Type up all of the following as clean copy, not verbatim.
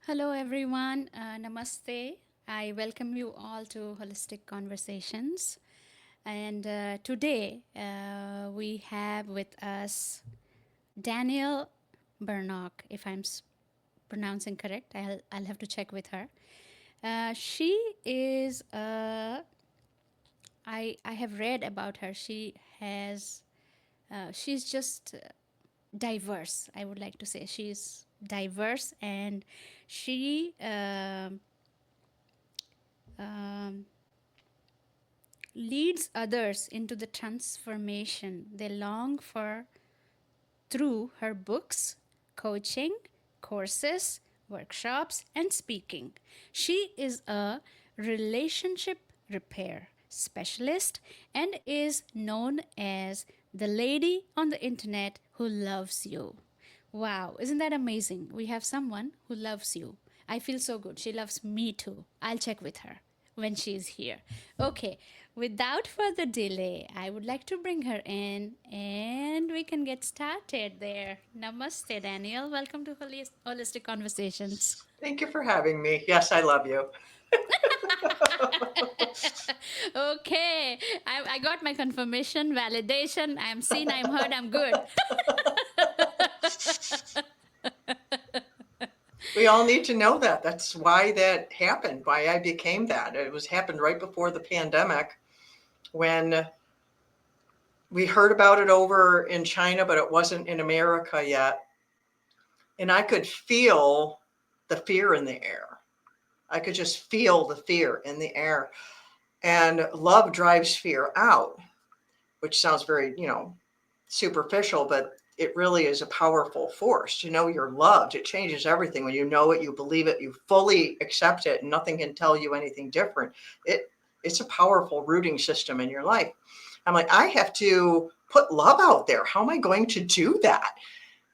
Hello, everyone. Namaste. I welcome you all to Holistic Conversations. And today we have with us Danielle Bernock, if I'm pronouncing correct. I'll have to check with her. She is, I have read about her. She's just diverse, I would like to say. She's diverse and she um, leads others into the transformation they long for through her books, coaching, courses, workshops, and speaking. She is a relationship repair specialist and is known as the lady on the internet who loves you. Wow, isn't that amazing? We have someone who loves you. I feel so good. She loves me too. I'll check with her when she's here. Okay, without further delay, I would like to bring her in and we can get started there. Namaste, Daniel. Welcome to Holistic Conversations. Thank you for having me. Yes, I love you. Okay, I got my confirmation, validation. I'm seen, I'm heard, I'm good. We all need to know that. That's why that happened, why I became that. It was happened right before the pandemic when we heard about it over in China, but it wasn't in America yet. And I could feel the fear in the air. I could just feel the fear in the air. And love drives fear out, which sounds very, superficial, but it really is a powerful force. To know you're loved, it changes everything. When you know it, you believe it, you fully accept it, and nothing can tell you anything different. It's a powerful rooting system in your life. I'm like, I have to put love out there. How am I going to do that?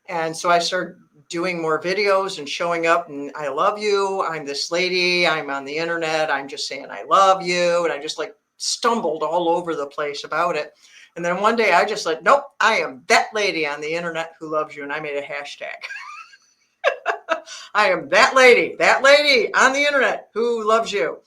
And so I started doing more videos and showing up and I love you. I'm this lady. I'm on the internet. I'm just saying I love you. And I just like stumbled all over the place about it. And then one day I just like, nope, I am that lady on the internet who loves you. And I made a hashtag. I am that lady on the internet who loves you.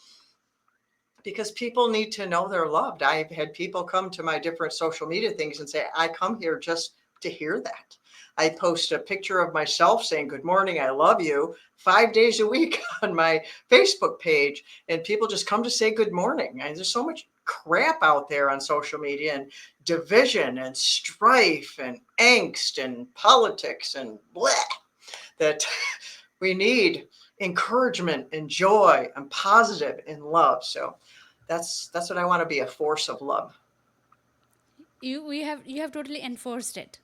Because people need to know they're loved. I've had people come to my different social media things and say, I come here just to hear that. I post a picture of myself saying, good morning, I love you, 5 days a week on my Facebook page. And people just come to say good morning. And there's so much crap out there on social media and division and strife and angst and politics and blah that we need encouragement and joy and positive and love. So that's what I want to be, a force of love. You have totally enforced it.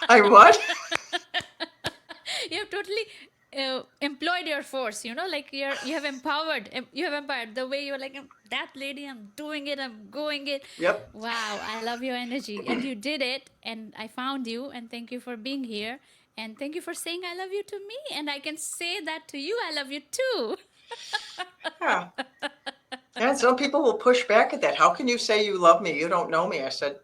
I what? You have totally employed your force, like you have empowered the way you're like, that lady, I'm doing it, I'm going it. Yep. Wow, I love your energy, and you did it, and I found you, and thank you for being here, and thank you for saying I love you to me, and I can say that to you, I love you too. Yeah. And some people will push back at that. How can you say you love me? You don't know me. I said,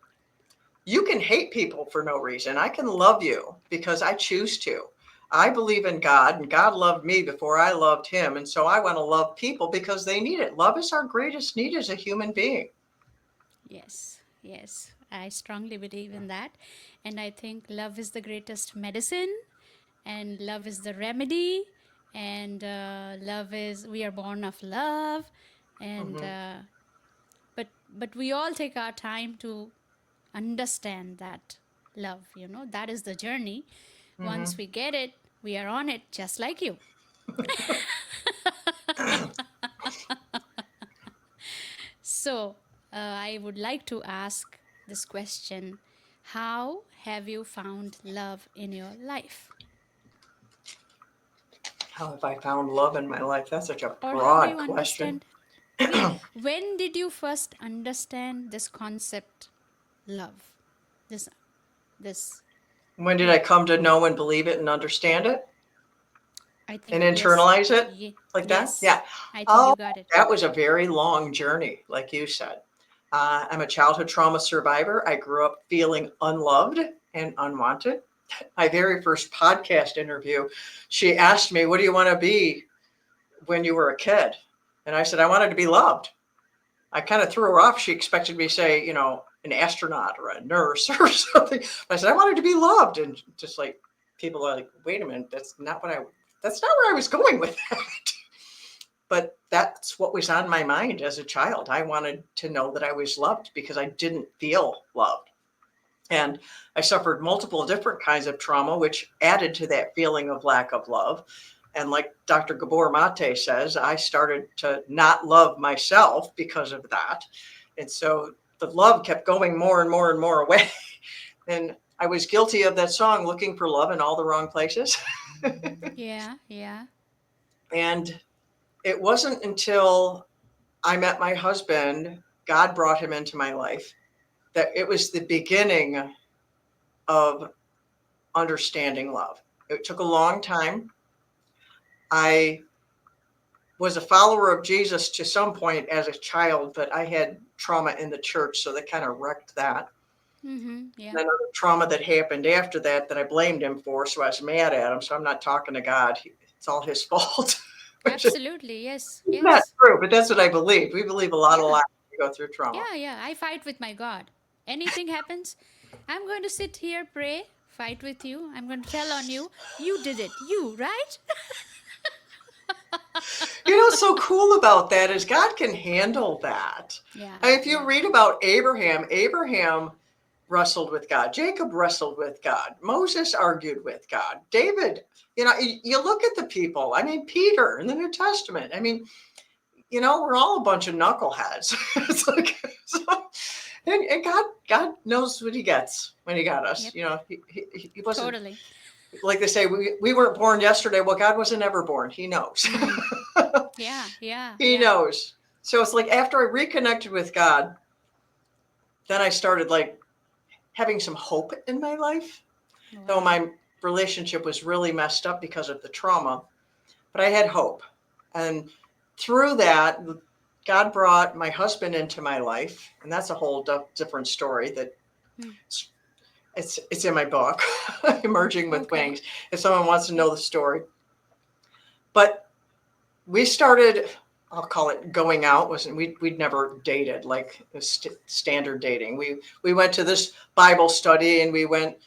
you can hate people for no reason. I can love you because I choose to. I believe in God, and God loved me before I loved him. And so I want to love people because they need it. Love is our greatest need as a human being. Yes, yes, I strongly believe in that. And I think love is the greatest medicine, and love is the remedy, and love is, we are born of love. And Mm-hmm. but we all take our time to understand that love, that is the journey. Once Mm-hmm. we get it, we are on it, just like you. So, I would like to ask this question: how have you found love in your life? How have I found love in my life? That's such a Or how do broad you question. understand? Yeah, when did you first understand this concept, love? This, this, When did I yeah, come to know and believe it and understand it I and think, yes, internalize it like that? yes, Yeah. I think Oh, you got it. that was a very long journey, like you said. I'm a childhood trauma survivor. I grew up feeling unloved and unwanted. my very first podcast interview, she asked me, "What do you want to be when you were a kid?" And I said, "I wanted to be loved." I kind of threw her off. She expected me to say, an astronaut or a nurse or something. I said, "I wanted to be loved." And just like people are like, "Wait a minute, that's not where I was going with that." But that's what was on my mind as a child. I wanted to know that I was loved because I didn't feel loved. And I suffered multiple different kinds of trauma, which added to that feeling of lack of love. And like Dr. Gabor Mate says, I started to not love myself because of that. And so the love kept going more and more and more away. And I was guilty of that song, looking for love in all the wrong places. Yeah, yeah. And it wasn't until I met my husband, God brought him into my life, that it was the beginning of understanding love. It took a long time. I was a follower of Jesus to some point as a child, but I had trauma in the church, so that kind of wrecked that. Mm-hmm. Yeah. And then other trauma that happened after that I blamed him for, so I was mad at him. So I'm not talking to God. It's all his fault, which is Absolutely. Yes. not Yes. true, but that's what I believe. We believe a lot of Yeah. lies when we go through trauma. Yeah. Yeah. I fight with my God. Anything happens, I'm going to sit here, pray, fight with you. I'm going to tell on you. You did it. You, right? What's so cool about that is God can handle that. Yeah. And if you Yeah. read about Abraham wrestled with God. Jacob wrestled with God. Moses argued with God. David, you look at the people. I mean, Peter in the New Testament. I mean, we're all a bunch of knuckleheads. It's like, so, and God knows what He gets when He got us. Yep. He wasn't, Totally. like they say, we weren't born yesterday. Well, God wasn't ever born. He knows. Mm-hmm. Yeah. Yeah. He Yeah. knows. So it's like after I reconnected with God, then I started like having some hope in my life, though Wow. my relationship was really messed up because of the trauma. But I had hope. And through that, God brought my husband into my life. And that's a whole different story that Hmm. it's in my book, Emerging with Okay. Wings, if someone wants to Yep. know the story. But we started, I'll call it going out. Wasn't we'd never dated like standard dating. We went to this Bible study and we went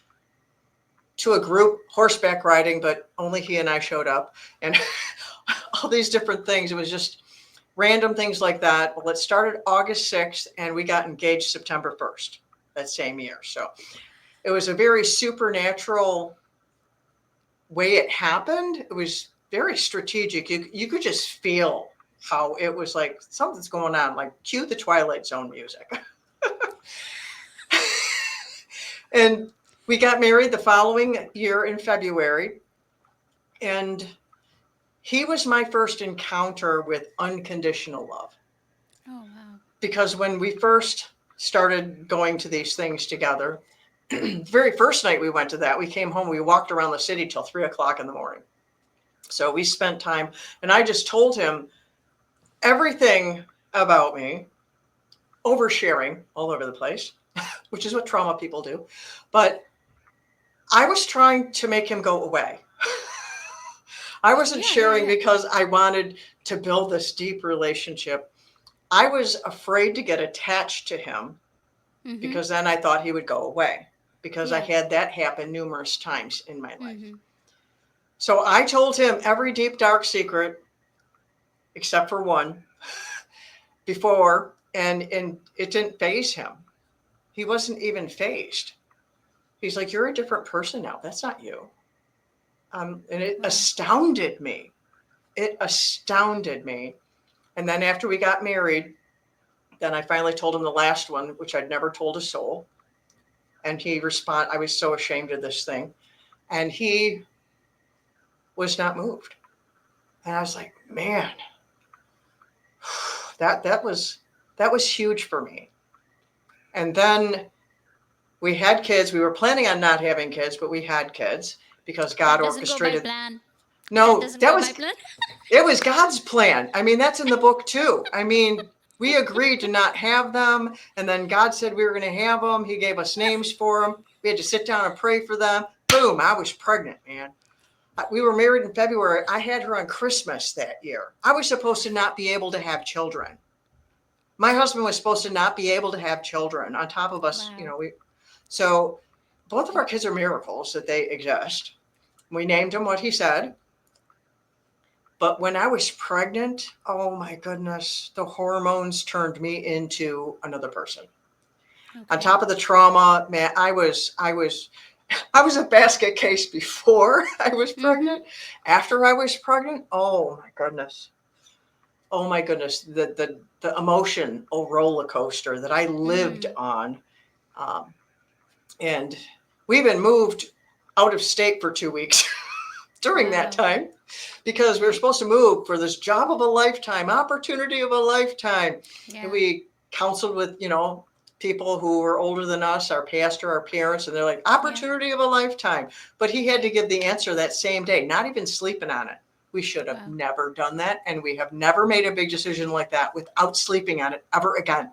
to a group horseback riding, but only he and I showed up, and all these different things. It was just random things like that. Well, it started August 6th and we got engaged September 1st that same year. So it was a very supernatural way it happened. It was very strategic. You could just feel how it was like something's going on, like cue the Twilight Zone music. And we got married the following year in February. And he was my first encounter with unconditional love. Oh, wow. Because when we first started going to these things together, the very first night we went to that, we came home, we walked around the city till 3 o'clock in the morning. So we spent time, and I just told him everything about me, oversharing all over the place, which is what trauma people do. But I was trying to make him go away. I wasn't Yeah. Yeah. sharing Yeah. because I wanted to build this deep relationship. I was afraid to get attached to him Mm-hmm. because then I thought he would go away because I Yeah. had that happen numerous times in my life. Mm-hmm. So I told him every deep, dark secret except for one before, and it didn't phase him. He wasn't even phased. He's like, "You're a different person now. That's not you." And it Wow. astounded me. It astounded me. And then after we got married, then I finally told him the last one, which I'd never told a soul. And I was so ashamed of this thing. And he was not moved. And I was like, man, that was huge for me. And then we had kids. We were planning on not having kids, but we had kids because God That doesn't go by orchestrated. plan. That No, doesn't go by plan. it was God's plan. I mean, that's in the book too. I mean, we agreed to not have them, and then God said we were going to have them. He gave us names for them. We had to sit down and pray for them. boom, I was pregnant, man. We were married in February. I had her on Christmas that year. I was supposed to not be able to have children. My husband was supposed to not be able to have children on top of us, Wow. so both of our kids are miracles that they exist. We named him what he said. But when I was pregnant, oh my goodness, the hormones turned me into another person. On Okay. top of the trauma, man, I was a basket case before I was Mm-hmm. pregnant. After I was pregnant, oh my goodness. Oh my goodness, the emotion roller coaster that I lived Mm. on. Um, and we even moved out of state for 2 weeks during that Wow. time because we were Okay. supposed to move for this job of a lifetime, opportunity of a lifetime. And Yeah. we counseled with, people who were older than us, our pastor, our parents, and they're like, Yeah. opportunity of a lifetime. But he had to give the answer that same day, not even sleeping on it. We should have Wow. never done that. And we have never made a big decision like that without sleeping on it ever again.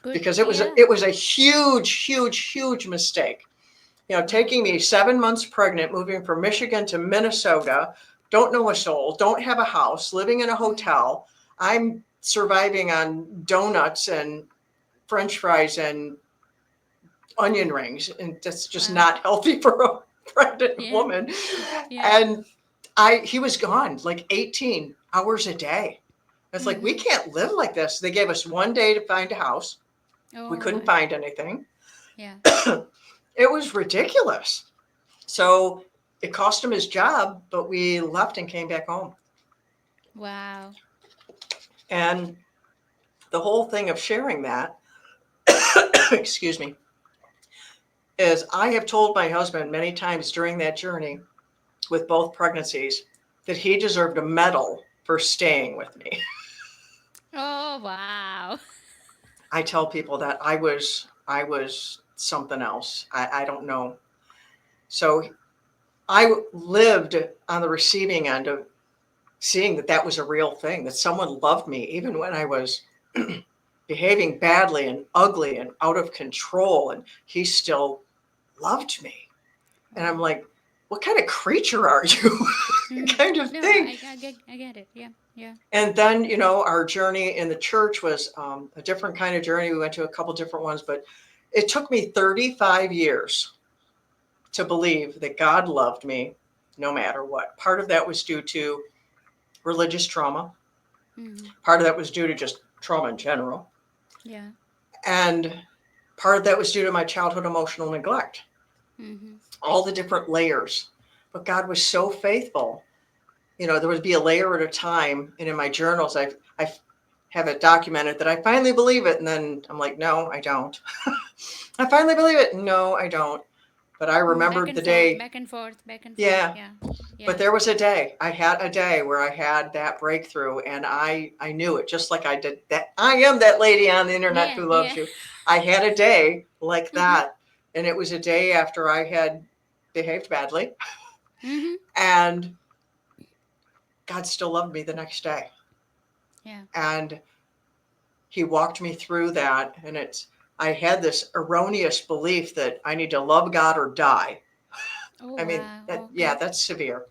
Good. Because Yeah. it was a huge, huge, huge mistake. Wow. Taking me 7 months pregnant, moving from Michigan to Minnesota, don't know a soul, don't have a house, living in a Mm. hotel. I'm surviving on donuts and French fries and onion rings, and that's just Wow. not healthy for a pregnant Yeah. woman. Yeah. And he was gone like 18 hours a day. It's like we Mm-hmm. can't live like this. They gave us one day to find a house. We Oh couldn't my. find anything. Yeah. It was ridiculous. So it cost him his job, but we left and came back home. Wow. And the whole thing of sharing that, excuse me, is I have told my husband many times during that journey with both pregnancies that he deserved a medal for staying with me. Oh wow. I tell people that I was something else. I don't know. So I lived on the receiving end of seeing that that was a real thing, that someone loved me even when I was behaving badly and ugly and out of control, and he still loved me. And I'm Wow. like, what kind of creature are you? Mm-hmm. Kind of No, thing. I get it. Yeah. Yeah. And then, our journey in the church was a different kind of journey. We went to a couple different ones, but it took me 35 years to believe that God loved me no matter what. Part of that was due to religious trauma, Mm-hmm. part of that was due to just trauma in general, Yeah. and part of that was due to my childhood emotional neglect, Mm-hmm. all the different layers. But God was so faithful. There would be a layer at a time. And in my journals, I have it documented that I finally believe it. And then I'm like, no, I don't. I finally believe it. No, I don't. But I Mm, back remembered and the forth, day. back and forth, back and forth. Yeah. Yeah. But Yeah. there was a day, I had a day where I had that breakthrough, and I knew it just like I did that. I am that lady on the internet Yeah. who loves Yeah. you. I had a day like Mm-hmm. that. And it was a day after I had behaved badly, Mm-hmm. and God still loved me the next day. Yeah. And he walked me through that. And I had this erroneous belief that I need to love God or die. Oh I mean, wow. yeah, Okay. that's severe.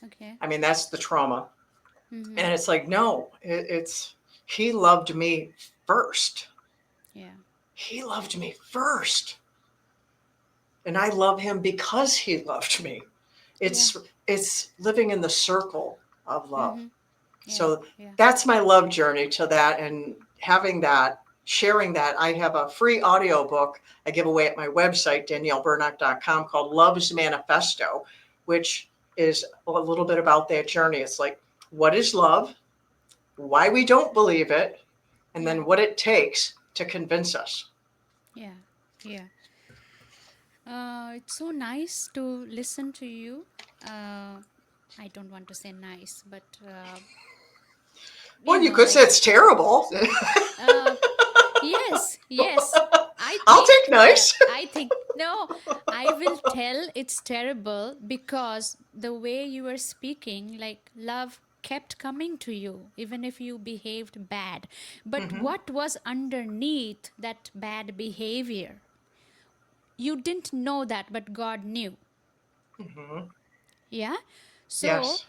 Okay. I mean, that's the trauma. Mm-hmm. And it's like, no, he loved me first. Yeah. He loved me first. And I love him because he loved me. Yeah. It's living in the circle of love. Mm-hmm. Yeah. So Yeah. that's my love journey to that, and having that, sharing that. I have a free audio book I give away at my website, daniellebernock.com, called Love's Manifesto, which is a little bit about that journey. It's like, what is love? Why we don't believe it, and Yeah. then what it takes to convince us. Yeah. Yeah. It's so nice to listen to you. I don't want to say nice, but Well, you could say like, it's terrible. uh, yes, yes. I I'll think, take nice. I think, no, I will tell it's terrible because the way you were speaking, like, love kept coming to you, even if you behaved bad. But Hmm. what was underneath that bad behavior? You didn't know that, but God knew. Hmm. Yeah. So, Yes.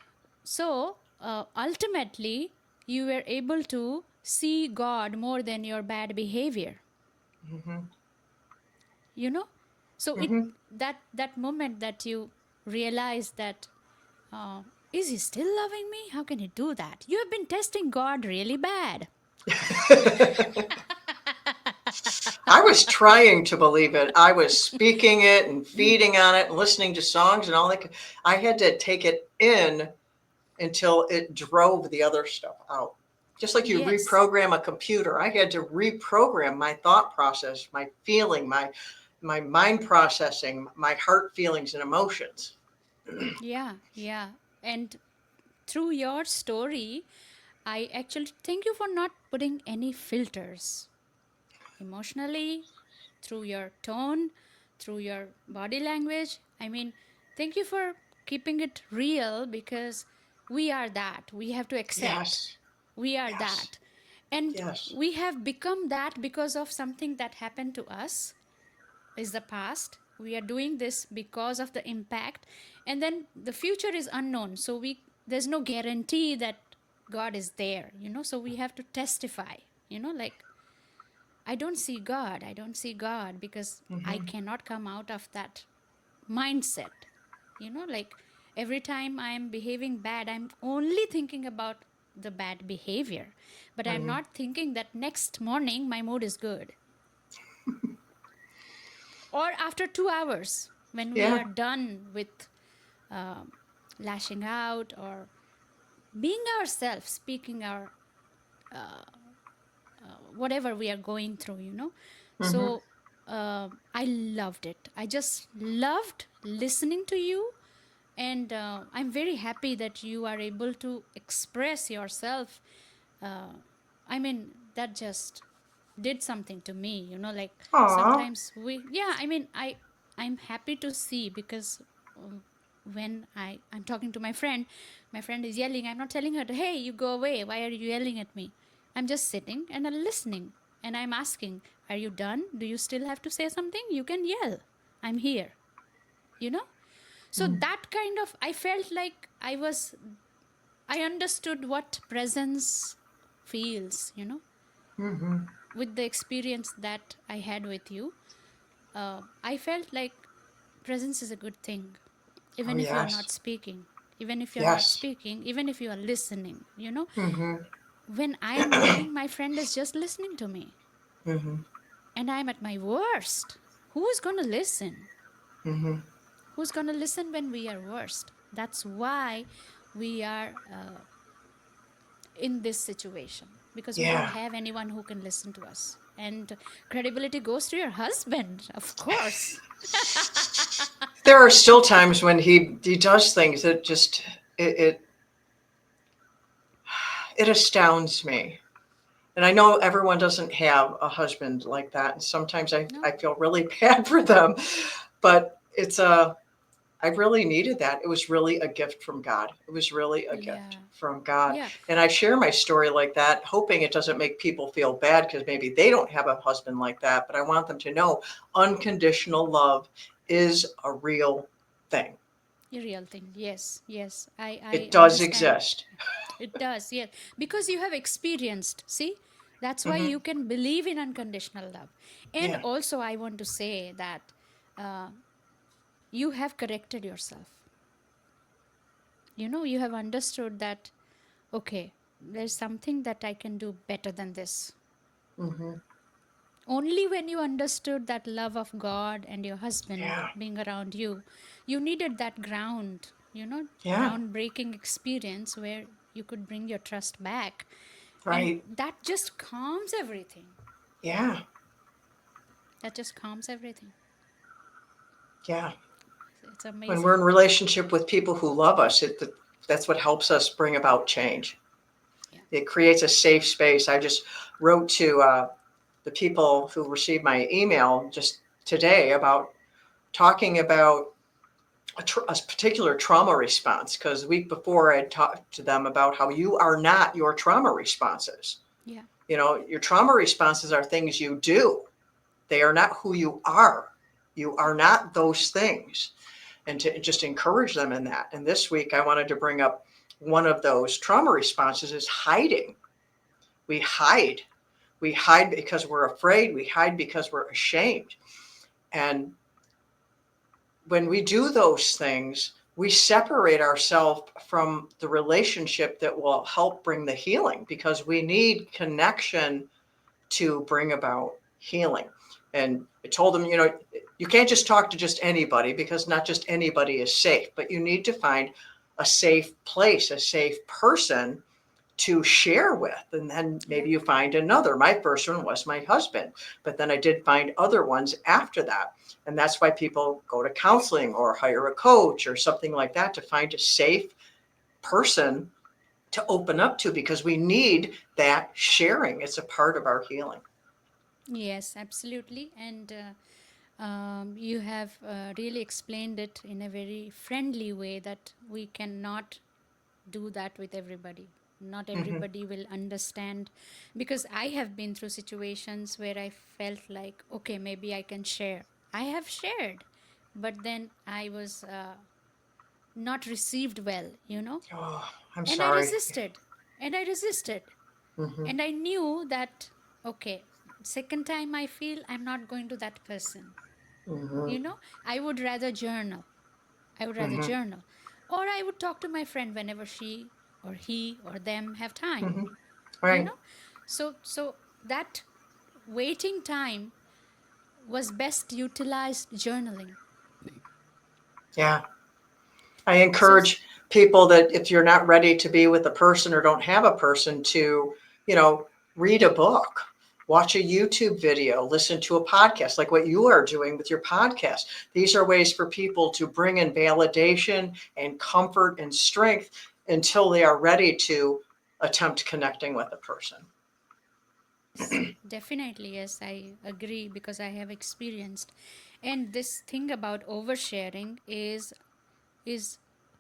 ultimately, you were able to see God more than your bad behavior. Hmm. You know, so it Hmm. that moment that you realize that, uh, is he still loving me? How can he do that? You have been testing God really bad. I was trying to believe it. I was speaking it and feeding on it and listening to songs and all that. I had to take it in until it drove the other stuff out. Just like you Yes. reprogram a computer, I had to reprogram my thought process, my feeling, my mind processing, my heart feelings and emotions. Yeah, yeah. And through your story, I actually thank you for not putting any filters emotionally, through your tone, through your body language. I mean, thank you for keeping it real, because we are that. We have to accept Yes, we are yes, that. And yes. we have become that because of something that happened to us, is the past. We are doing this because of the impact, and then the future is unknown, so we there's no guarantee that God is there, so we have to testify, like, I don't see God. I don't see God because I Hmm. cannot come out of that mindset. Like, every time I'm behaving bad, I'm only thinking about the bad behavior, but I'm Hmm. not thinking that next morning my mood is good, or after 2 hours when we Yeah. are done with um, lashing out or being ourselves, speaking our whatever we are going through, Hmm. so I loved it. I just loved listening to you, and I'm very happy that you are able to express yourself. uh, I mean, that just did something to me, like, Aw. sometimes yeah, I mean, I'm happy to see, because um, when I'm talking to my friend is yelling. I'm not telling her, hey, you go away, why are you yelling at me? I'm just sitting and I'm listening, and I'm asking, are you done? Do you still have to say something? You can yell. I'm here, you know so Mm. that kind of, I felt like I understood what presence feels, Hmm. with the experience that I had with you. I felt like presence is a good thing, Oh, even if you are yes. not speaking, Yes. even if you are listening, Hmm. when I am yelling, my friend is just listening to me, Hmm. and I'm at my worst. Who's going to listen? Hmm. Who's going to listen when we are worst? That's why we are in this situation, because we don't Yeah. have anyone who can listen to us. And credibility goes to your husband, of course. There are still times when he does things that just it it, it astounds me. And I know everyone doesn't have a husband like that, and sometimes No? I feel really bad for them. But I really needed that. It was really a gift from God. It was really a gift Yeah. from God. Yeah. And I share my story like that, hoping it doesn't make people feel bad because maybe they don't have a husband like that. But I want them to know unconditional love is a real thing. A real thing. Yes. Yes. It I does understand. exist. It does. Yes. Because you have experienced. See? That's why Hmm. you can believe in unconditional love. And Yeah. also, I want to say that uh, you have corrected yourself. You have understood that, okay, there's something that I can do better than this. Hmm. Only when you understood that love of God and your husband Yeah. being around you, you needed that Yeah. groundbreaking experience where you could bring your trust back. And Right. that just calms everything. Yeah. That just calms everything. Yeah. It's When we're amazing. in relationship with people who love us, that's what helps us bring about change. Yeah. It creates a safe space. I just wrote to the people who received my email just today about talking about a particular trauma response because the week before I talked to them about how you are not your trauma responses. Yeah. You know, your trauma responses are things you do. They are not who you are. You Yeah. are not those things. and to just encourage them in that. And this week, I wanted to bring up one of those trauma responses is hiding. We hide. We hide because we're afraid. We hide because we're ashamed. And when we do those things, we separate ourselves from the relationship that will help bring the healing because we need connection to bring about healing. And I told them, you can't just talk to just anybody because not just anybody is safe, but you need to find a safe place, a safe person to share with. And then Yeah. maybe you find another. My first one was my husband, but then I did find other ones after that. And that's why people go to counseling or hire a coach or something like that to find a safe person to open up to because we need that sharing. It's a part of our healing. Yes, absolutely. And you have really explained it in a very friendly way that we cannot do that with everybody. Not Mm-hmm. everybody will understand, because I have been through situations where I felt like, okay, maybe I can share. I have shared, but then I was not received well, Oh, I'm and I sorry. resisted, and I resisted, Mm-hmm. and I knew that, okay, second time I feel I'm not going to that person. Mm-hmm. You know, I would rather journal. I would rather Mm-hmm. journal. Or I would talk to my friend whenever she or he or them have time, Mm-hmm. you Right. know? So that waiting time was best utilized journaling. Yeah. I So encourage people that if you're not ready to be with a person or don't have a person to, you know, read a book, watch a YouTube video, listen to a podcast like what you are doing with your podcast. These are ways for people to bring in validation and comfort and strength until they are ready to attempt connecting with a person. definitely, yes, I agree because I have experienced. And this thing about oversharing is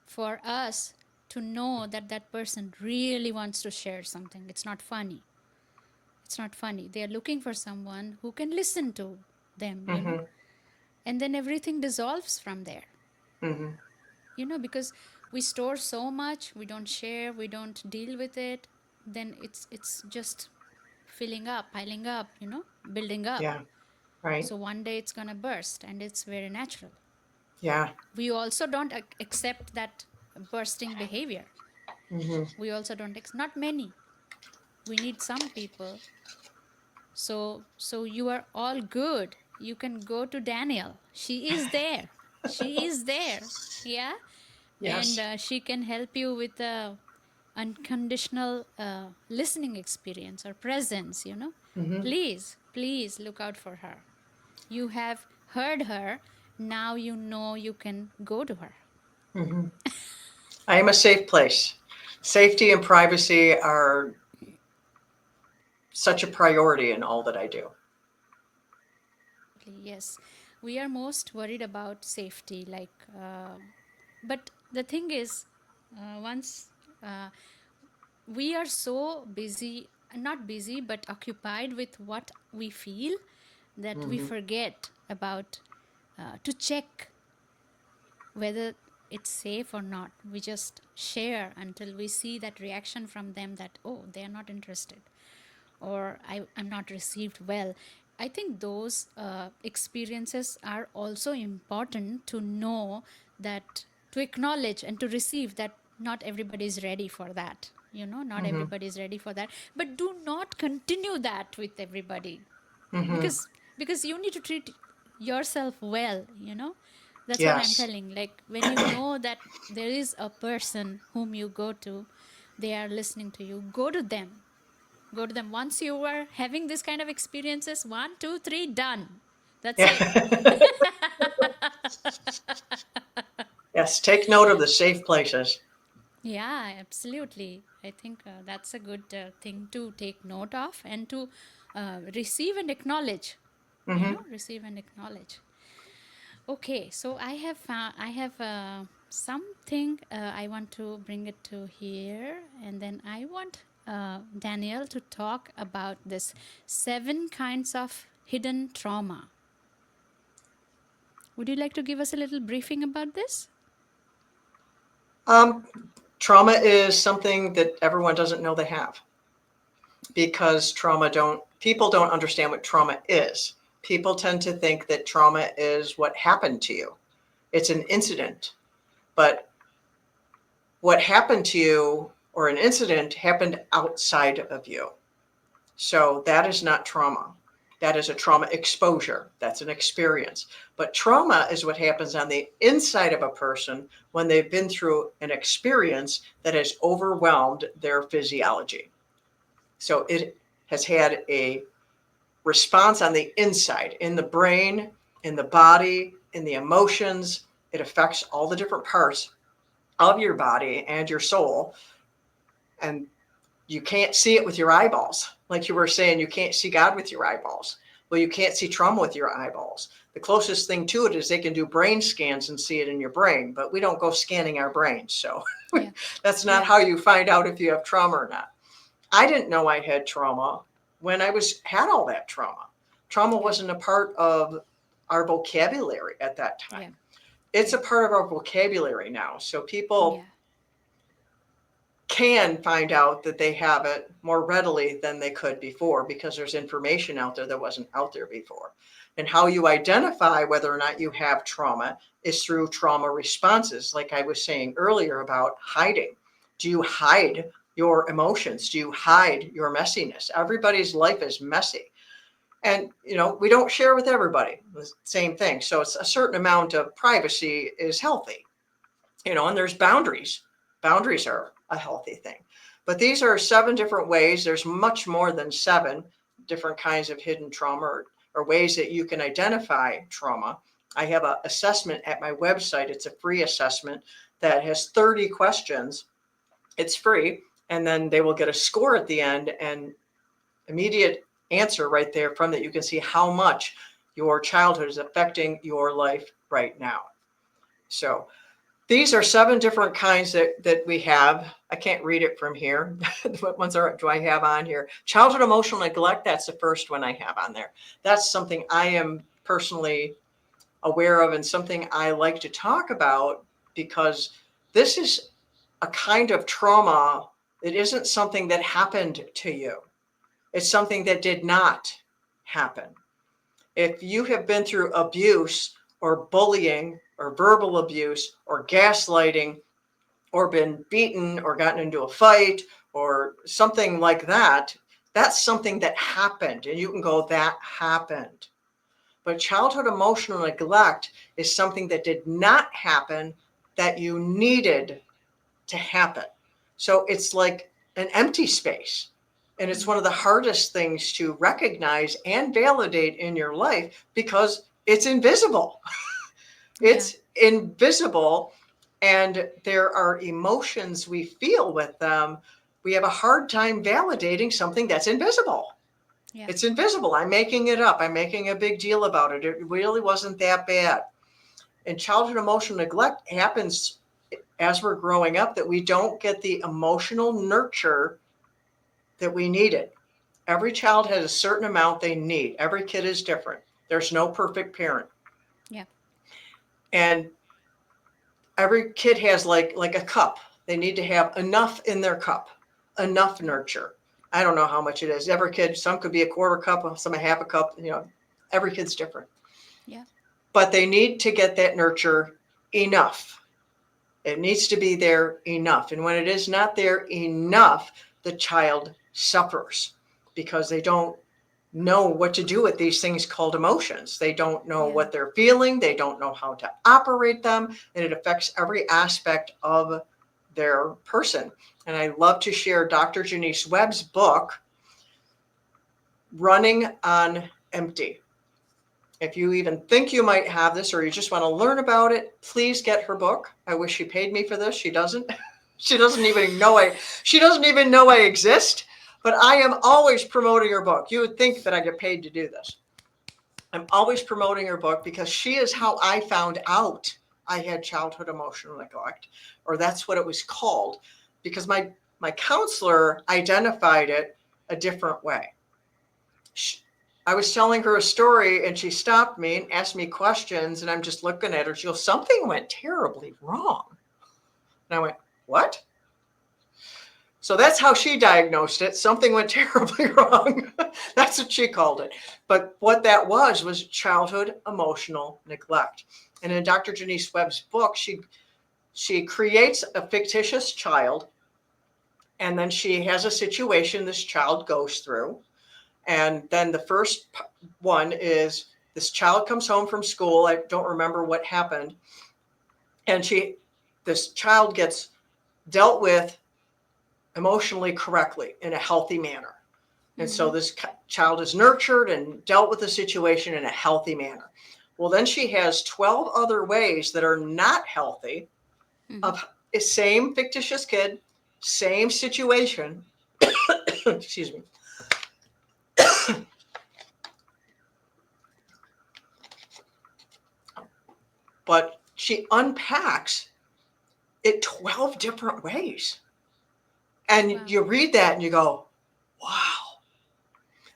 for us to know that that person really wants to share something. It's not funny. It's not funny. They are looking for someone who can listen to them, Mm-hmm. and then everything dissolves from there, Mm-hmm. because we store so much, we don't share, we don't deal with it, then it's just filling up, piling up, building up. Yeah. Right. So one day it's gonna burst, and it's very natural. Yeah. We also don't accept that bursting behavior. Mm-hmm. We also don't not many. We need some people. So you are all good. You can go to Danielle. She is there. She is there. Yeah. And Yes. she can help you with a unconditional listening experience or presence, Mm-hmm. Please look out for her. You have heard her. Now you know you can go to her. Mm-hmm. I am a safe place. Safety and privacy are such a priority in all that I do. Yes, we are most worried about safety, but the thing is, once uh, we are so busy, not busy, but occupied with what we feel, that we Mm-hmm. forget about to check whether it's safe or not. We just share until we see that reaction from them that, oh, they are not interested, or I'm not received well. I think those experiences are also important to know, that to acknowledge and to receive that not everybody is ready for that. Not Mm-hmm. everybody is ready for that. But do not continue that with everybody, Mm-hmm. because you need to treat yourself well. That's what I'm Yes. telling. Like, when you know that there is a person whom you go to, they are listening to you, go to them once you are having this kind of experiences. 1 2 3, done. That's it. Yeah. Yes. Take note of the safe places. Yeah, absolutely. I think that's a good thing to take note of, and to receive and acknowledge. Mm-hmm. Receive and acknowledge. Okay, so I have something I want to bring it to here, and then I want Danielle to talk about this 7 kinds of hidden trauma. Would you like to give us a little briefing about this? Um, Trauma is something that everyone doesn't know they have because people don't understand what trauma is. People tend to think that trauma is what happened to you. It's an incident, but what happened to you or an incident happened outside of you. So that is not trauma. That is a trauma exposure. That's an experience. But trauma is what happens on the inside of a person when they've been through an experience that has overwhelmed their physiology. So it has had a response on the inside, in the brain, in the body, in the emotions. It affects all the different parts of your body and your soul. And you can't see it with your eyeballs. Like you were saying, you can't see God with your eyeballs. Well, you can't see trauma with your eyeballs. The closest thing to it is they can do brain scans and see it in your brain, but we don't go scanning our brains. So Yeah. that's not Yeah. how you find out if you have trauma or not. I didn't know I had trauma when had all that trauma. Trauma Yeah. wasn't a part of our vocabulary at that Yeah. time. It's Yeah. a part of our vocabulary now. So people Yeah. can find out that they have it more readily than they could before because there's information out there that wasn't out there before. And how you identify whether or not you have trauma is through trauma responses, like I was saying earlier about hiding. Do you hide your emotions? Do you hide your messiness? Everybody's life is messy. And, we don't share with everybody the same thing. So it's a certain amount of privacy is healthy, and there's boundaries. Boundaries are a healthy thing. But these are 7 different ways. There's much more than 7 different kinds of hidden trauma or ways that you can identify trauma. I have an assessment at my website. It's a free assessment that has 30 questions. It's free. And then they will get a score at the end and immediate answer right there from that. You can see how much your childhood is affecting your life right now. So these are 7 different kinds that we have. I can't read it from here. What ones do I have on here? Childhood emotional neglect, that's the first one I have on there. That's something I am personally aware of and something I like to talk about because this is a kind of trauma. It isn't something that happened to you. It's something that did not happen. If you have been through abuse or bullying or verbal abuse or gaslighting or been beaten or gotten into a fight or something like that, that's something that happened. And you can go, that happened. But childhood emotional neglect is something that did not happen that you needed to happen. So it's like an empty space. And it's one of the hardest things to recognize and validate in your life because it's invisible. Yeah. It's invisible, and there are emotions we feel with them. We have a hard time validating something that's invisible. Yeah. It's invisible. I'm making it up. I'm making a big deal about it. It really wasn't that bad. And childhood emotional neglect happens as we're growing up that we don't get the emotional nurture that we needed. Every child has a certain amount they need. Every kid is different. There's no perfect parent. Yeah. And every kid has like a cup. They need to have enough in their cup, enough nurture. I don't know how much it is. Every kid, some could be a quarter cup, some a half a cup. Every kid's different. Yeah. But they need to get that nurture enough. It needs to be there enough. And when it is not there enough, the child suffers because they don't know what to do with these things called emotions. They don't know Yeah. what they're feeling. They don't know how to operate them. And it affects every aspect of their person. And I love to share Dr. Janice Webb's book, Running on Empty. If you even think you might have this or you just want to learn about it, please get her book. I wish she paid me for this. She doesn't. She doesn't even know I exist, but I am always promoting her book. You would think that I get paid to do this. I'm always promoting her book because she is how I found out I had childhood emotional neglect, or that's what it was called, because my counselor identified it a different way. I was telling her a story and she stopped me and asked me questions. And I'm just looking at her. She goes, something went terribly wrong. And I went, what? So that's how she diagnosed it. Something went terribly wrong. That's what she called it. But what that was childhood emotional neglect. And in Dr. Janice Webb's book, she creates a fictitious child, and then she has a situation this child goes through. And then the first one is this child comes home from school. I don't remember what happened. And this child gets dealt with emotionally correctly in a healthy manner. And so Mm-hmm. this child is nurtured and dealt with the situation in a healthy manner. Well, then she has 12 other ways that are not healthy Mm-hmm. of the same fictitious kid, same situation. Excuse me. But she unpacks it 12 different ways. And Wow. you read that and you go, wow,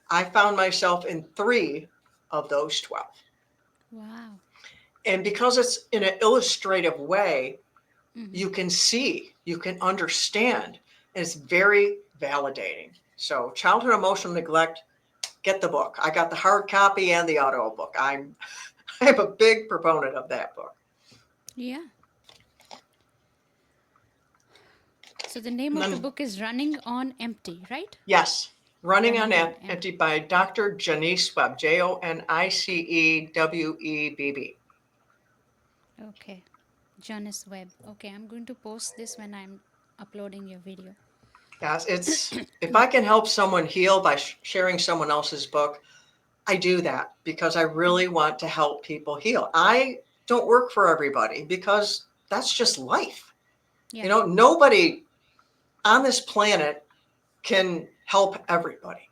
I found myself in 3 of those 12. Wow. And because it's in an illustrative way, Mm-hmm. you can see, you can understand, and it's very validating. So, childhood emotional neglect, get the book. I got the hard copy and the audio book. I'm a big proponent of that book. Yeah. So the name And of the then, book is Running on Empty, right? yes, Running on Running on Empty Empty. by Dr. Janice Webb, Jonicewebb. Okay. Jonas Webb. Okay, I'm going to post this when I'm uploading your video. Yes, if I can help someone heal by sharing someone else's book, I do that because I Yeah. really want to help people heal. I don't work for everybody because that's just life. Yeah. Nobody on this planet can help everybody.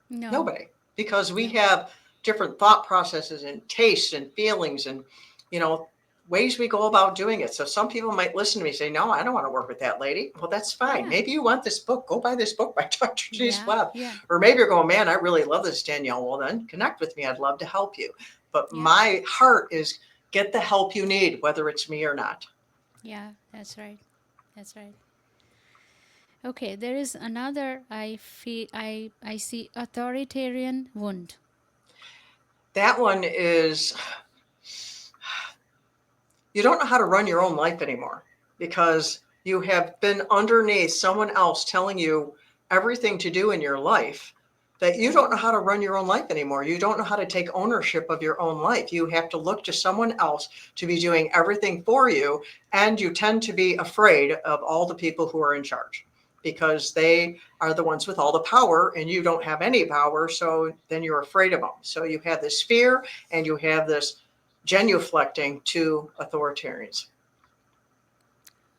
No. Nobody, because we No. have different thought processes and tastes and feelings and, you know, ways we go about doing it. So some people might listen to me and say, no, I don't want to work with that lady. Well, that's fine. Yeah. Maybe you want this book. Go buy this book by Dr. Janice Yeah. Webb. Yeah. Or maybe you're going, man, I really love this, Danielle. Well, then connect with me. I'd love to help you. But Yeah. my heart is get the help you need, whether it's me or not. Yeah. That's right. That's right. Okay, there is another I see authoritarian wound. That one is you don't know how to run your own life anymore because you have been underneath someone else telling you everything to do in your life that you don't know how Oh. to run your own life anymore. You don't know how to take ownership of your own life. You have to look to someone else to be doing everything for you. And you tend to be afraid of all the people who are in charge because they are the ones with all the power and you don't have any power. So then you're afraid of them. So you have this fear and you have this genuflecting to authoritarians.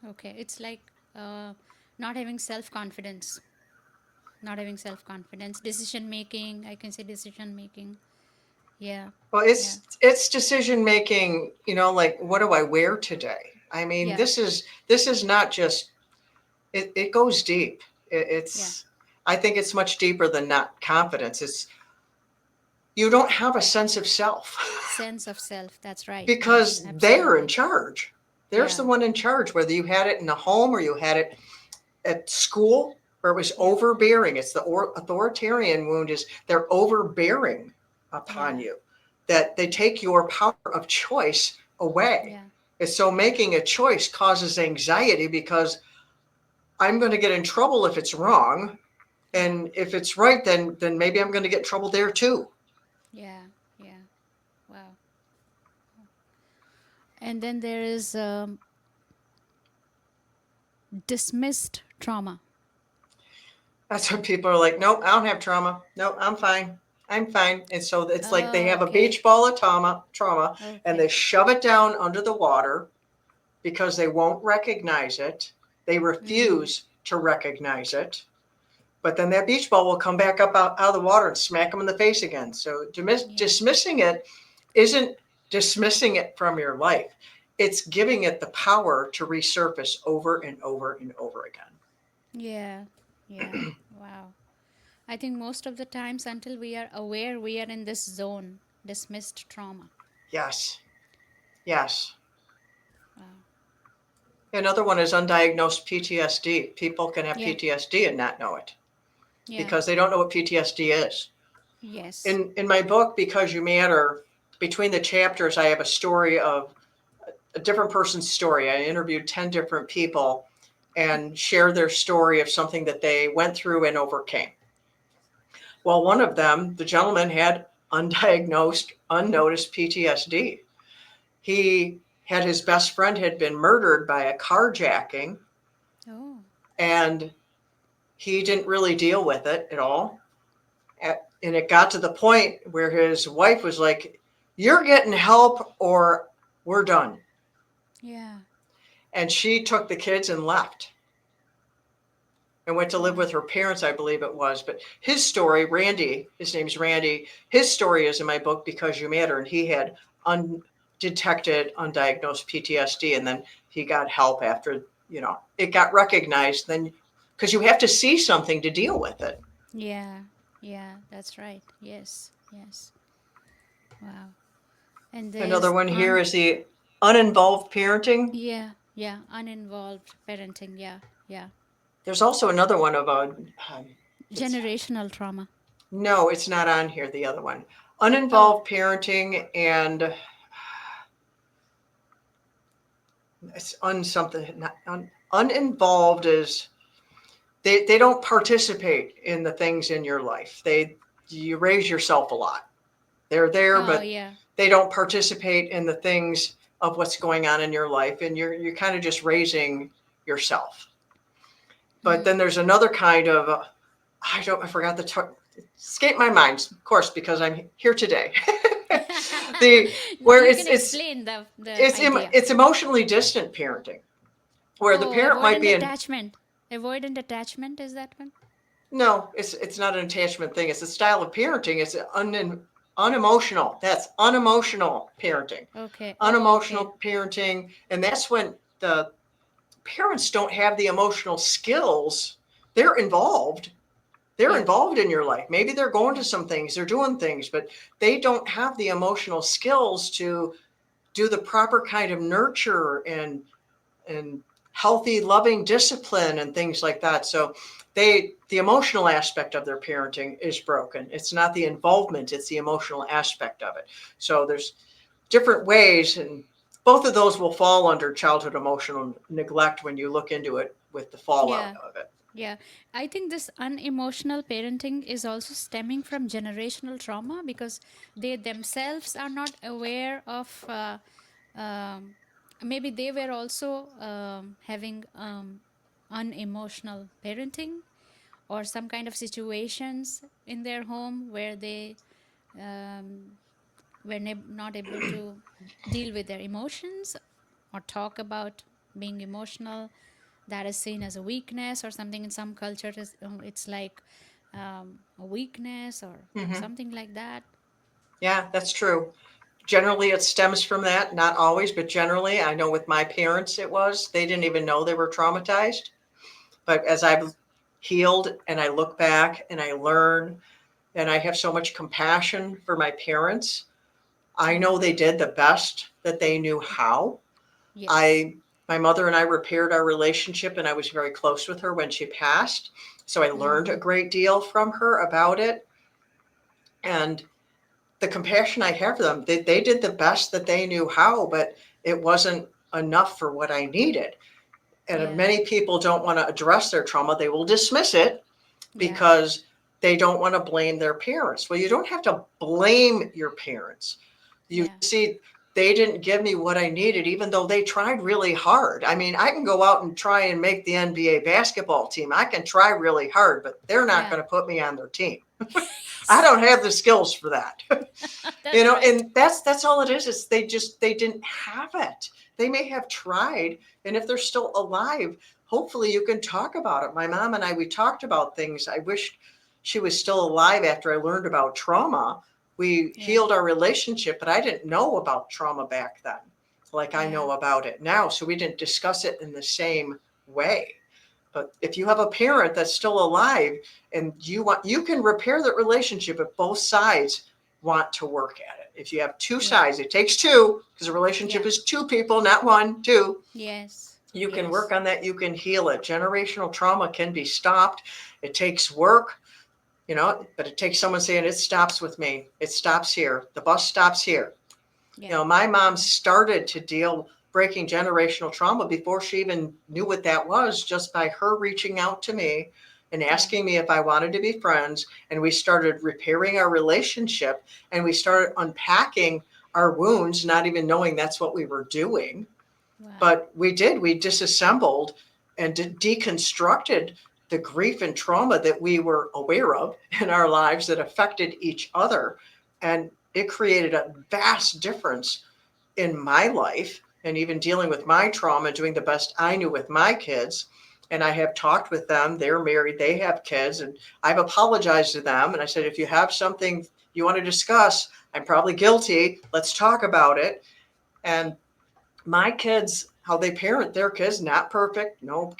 Okay, it's like uh, not having self confidence, not having self confidence, decision making. I can say decision making. Yeah, Well, yeah, it's decision making, like what do I wear today? I mean, yeah, this is not just it goes deep. yeah. It's I think it's much deeper than not confidence. It's you don't have a sense of self Sense of self. That's right. Yes, because they're in absolutely. charge. There's the Yeah, one in charge, whether you had it in a home or you had it at school where it was yeah, overbearing. It's the authoritarian wound is they're overbearing upon yeah, you, that they take your power of choice away. yeah, And so yeah, making a choice causes anxiety because I'm going to get in trouble if it's wrong. yeah, And if it's right, then maybe I'm going to get in trouble there too. yeah, yeah. Wow. And then there is dismissed trauma. That's when people are like, nope, I don't have trauma. Nope, I'm fine. I'm fine. And so it's like they Oh, have a okay, beach ball of trauma, and okay. they shove it down under the water because they won't recognize it. They Mm, refuse to recognize it. But then that beach ball will come back up out of the water and smack them in the face again. So yeah, dismissing it isn't dismissing it from your life. It's giving it the power to resurface over and over and over again. yeah, yeah. Wow. I think most of the times, until we are aware, we are in this zone, dismissed trauma. Yes. Yes. Wow. Another one is undiagnosed PTSD. People can have Yeah. PTSD and not know it Yeah. because they don't know what PTSD is. Yes. In my book, Because You Matter, between the chapters, I have a story of a different person's story. I interviewed 10 different people and shared their story of something that they went through and overcame. Well, one of them, the gentleman, had undiagnosed, unnoticed PTSD. He had his best friend had been murdered by a carjacking, Oh. and he didn't really deal with it at all. And it got to the point where his wife was like, "You're getting help or we're done." Yeah. And she took the kids and left and went to live Wow. with her parents, I believe it was. But his story, Randy, his name's Randy, his story is in my book, Because You Matter. And he had undetected, undiagnosed PTSD. And then he got help after, it got recognized. Then, because you have to see something to deal with it. Yeah. Yeah. That's right. Yes. Yes. Wow. And Another there's one here is the uninvolved parenting. yeah, yeah, uninvolved parenting. Yeah. Yeah. There's also another one of it's Generational trauma. no, it's not on here. The other one, Oh. uninvolved parenting, and it's something. Not uninvolved is they don't participate in the things in your life. You raise yourself a lot. They're there, Oh, but yeah. they don't participate in the things of what's going on in your life, and you're kind of just raising yourself. But then Mm. there's another kind of I forgot the escape my mind, of course, because I'm here today. the where You it's can it's explain the it's idea. it's emotionally distant parenting, where the Oh, parent might avoidant be in. attachment. Avoidant attachment is that one? No, it's not an attachment thing. It's a style of parenting. It's unemotional. That's unemotional parenting. Okay. Oh, okay. Unemotional parenting, and that's when the parents don't have the emotional skills. They're involved. They're Yeah. involved in your life. Maybe they're going Yeah. to some things, they're doing things, but they don't have the emotional skills to do the proper kind of nurture and healthy, loving discipline and things like that. So the emotional aspect of their parenting is broken. It's not the involvement, it's the emotional aspect of it. So there's different ways, and both of those will fall under childhood emotional neglect when you look into it with the fallout Yeah. of it. Yeah, I think this unemotional parenting is also stemming from generational trauma because they themselves are not aware of. Um, Maybe they were also having unemotional parenting or some kind of situations in their home where they um, were not able to deal with their emotions or talk about being emotional. That is seen as a weakness or something. In some cultures it's like a weakness or Mm-hmm. something like that. Yeah, that's true. Generally, it stems from that. Not always, but generally, I know with my parents, it was. They didn't even know they were traumatized. But as I've healed and I look back and I learn and I have so much compassion for my parents, I Yeah. know they did the best that they knew how. Yes. I, my mother and I repaired our relationship, and I was very close with her when she passed. So I learned a Mm-hmm. great deal from her about it. And the compassion I have for them, they did the best that they knew how, but it wasn't enough for what I needed. And Yeah. many people don't want to address their trauma. They will dismiss it Yeah. because they don't want to blame their parents. Well, you don't have to blame your parents. You Yeah. see, they didn't give me what I needed, even though they tried really hard. I mean, I can go out and try and make the NBA basketball team. I can try really hard, but they're not Yeah. going to put me on their team. I Yes. don't have the skills for that. That's right. And that's all it is they didn't have it. They may have tried, and if they're still alive, hopefully you can talk about it. My mom and I, we talked about things. I wished she was still alive after I learned about trauma. We Yeah. healed our relationship, but I didn't know about trauma back then like I Yeah. know about it now, so we didn't discuss it in the same way. But if you have a parent that's still alive and you can repair that relationship if both sides want to work at it. If you have two Yeah. sides, it takes two because a Yeah. relationship is two people, not one, two. Yes. You can Yes. work on that, you can heal it. Generational trauma can be stopped. It takes work, but it takes someone saying, it stops with me. It stops here. The bus stops here. Yeah. My mom started to deal breaking generational trauma before she even knew what that was, just by her reaching out to me and Yeah. asking me if I wanted to be friends. And we started repairing our relationship and we started unpacking our wounds, not even knowing that's what we were doing. Wow. But we did, we disassembled and deconstructed the grief and trauma that we were aware of in our lives that affected each other. And it created a vast difference in my life and even dealing with my trauma, doing the best I knew with my kids. And I have talked with them. They're married, they have kids, and I've apologized to them. And I said, if you have something you want to discuss, I'm probably guilty. Let's talk about it. And my kids, how they parent their kids, not perfect. No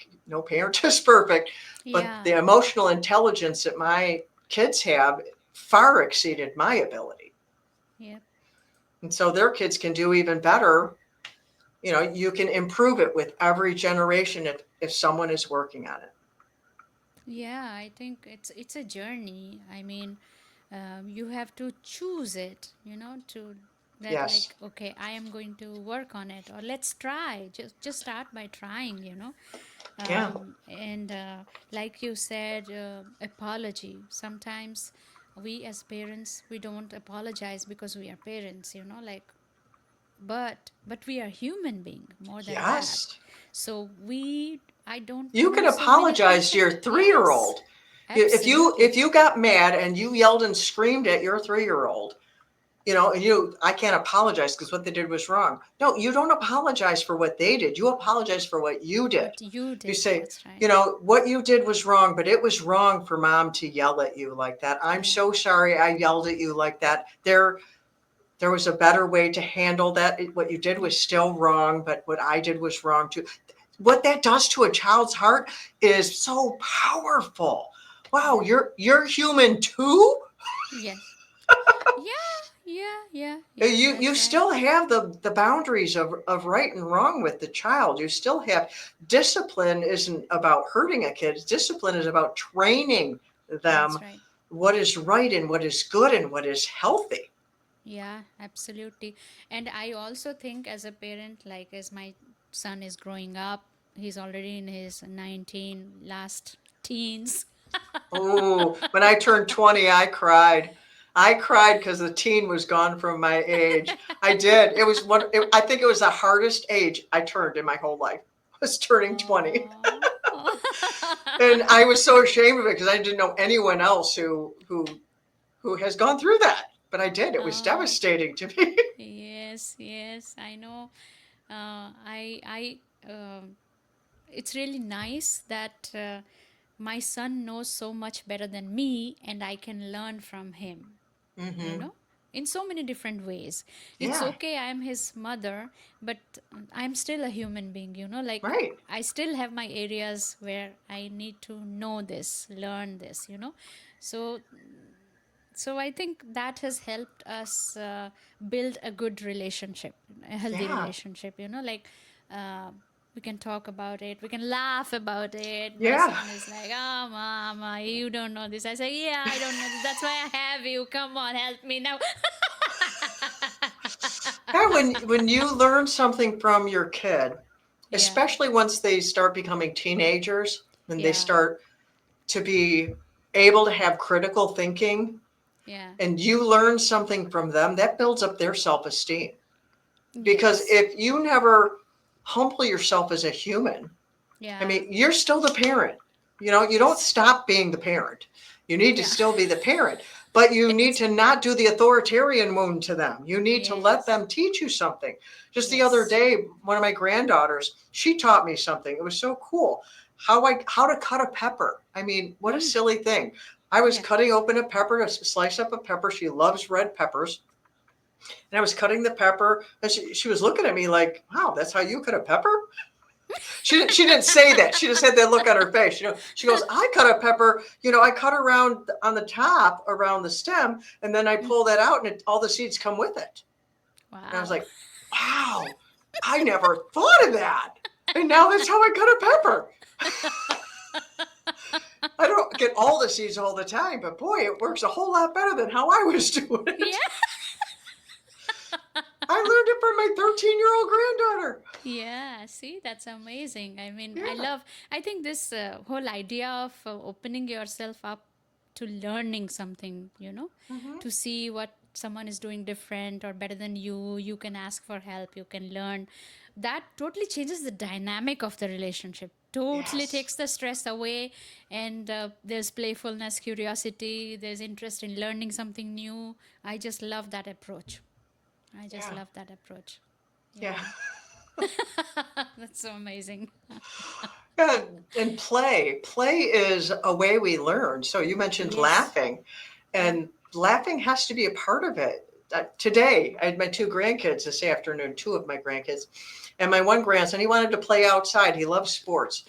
parent is perfect, but Yeah. the emotional intelligence that my kids have far exceeded my ability. Yep. And so their kids can do even better. You can improve it with every generation if someone is working on it. Yeah, I think it's a journey. I mean, you have to choose it, to that, Yes. like, okay, I am going to work on it, or let's try. Just start by trying, Yeah. and like you said, apology. Sometimes we as parents, we don't apologize because we are parents, like, but we are human being more than that. Yes. So I don't You can know so many apologize to people. your Yes, 3-year-old. absolutely. If you got mad and you yelled and screamed at your 3-year-old, and I can't apologize because what they did was wrong. No, you don't apologize for what they did. You apologize for what you did. What you You did, say, that's right. what you did was wrong, but it was wrong for mom to yell at you like that. I'm Yeah. so sorry I yelled at you like that. There was a better way to handle that. What you did Yeah. was still wrong, but what I did was wrong too. What that does to a child's heart is so powerful. Wow, Yeah. you're human too? Yes. Yeah. Yeah. Yeah. Yeah. You That's right. still have the boundaries of right and wrong with the child. You still have discipline isn't about hurting a kid. Discipline is about training them That's right. what is right and what is good and what is healthy. Yeah, absolutely. And I also think, as a parent, like, as my son is growing up, he's already in his 19 last teens. Oh, when I turned 20, I cried. I cried because the teen was gone from my age. I did. It was I think it was the hardest age I turned in my whole life. Was turning 20. Oh. And I was so ashamed of it because I didn't know anyone else who has gone through that. But I did. It was Oh, devastating to me. yes, yes, I know. I It's really nice that my son knows so much better than me, and I can learn from him, you Hmm. know, in so many different ways. It's Yeah, okay, I'm his mother, but I'm still a human being, like, right. I still have my areas where I need to know this, learn this, So I think that has helped us build a good relationship, a healthy Yeah, relationship, like, uh, we can talk about it, we can laugh about it. My yeah. son is like, oh, mama, you don't know this. I say, yeah, I don't know this. That's why I have you. Come on, help me now. Yeah, when you learn something from your kid, Yeah, especially once they start becoming teenagers, and they yeah, start to be able to have critical thinking, yeah. and you learn something from them, that builds up their self-esteem. Because Yes, if you never humble yourself as a human, I yeah, mean, you're still the parent. You don't yes, stop being the parent. You need to yeah. still be the parent, but you need Yes, to not do the authoritarian wound to them. You need to let yes, them teach you something. Just the other yes. day, one of my granddaughters, she taught me something. It was so cool. How to cut a pepper. I mean, what a Mm, silly thing. I was yeah. cutting open a pepper, to slice up a pepper. She loves red peppers. And I was cutting the pepper, and she was looking at me like, wow, that's how you cut a pepper? She didn't say that. She just had that look on her face. She goes, I cut a pepper. I cut around on the top, around the stem, and then I pull that out, and all the seeds come with it. And I was Wow. like, wow, I never thought of that. And now that's how I cut a pepper. I don't get all the seeds all the time, but boy, it works a whole lot better than how I was doing Yeah. it. I learned it from my 13-year-old granddaughter. Yeah, see, that's amazing. I mean, Yeah. I think this whole idea of opening yourself up to learning something, Mm-hmm. to see what someone is doing different or better than you can ask for help, you can learn. That totally changes the dynamic of the relationship, totally Yes. takes the stress away, and there's playfulness, curiosity, there's interest in learning something new. I just love that approach. I just Yeah. love that approach. Yeah. Yeah. That's so amazing. Yeah, and play is a way we learn. So you mentioned Yes. laughing, Yeah. and laughing has to be a part of it. Today, I had my two grandkids this afternoon, two of my grandkids, and my one grandson, he wanted to play outside. He loves sports.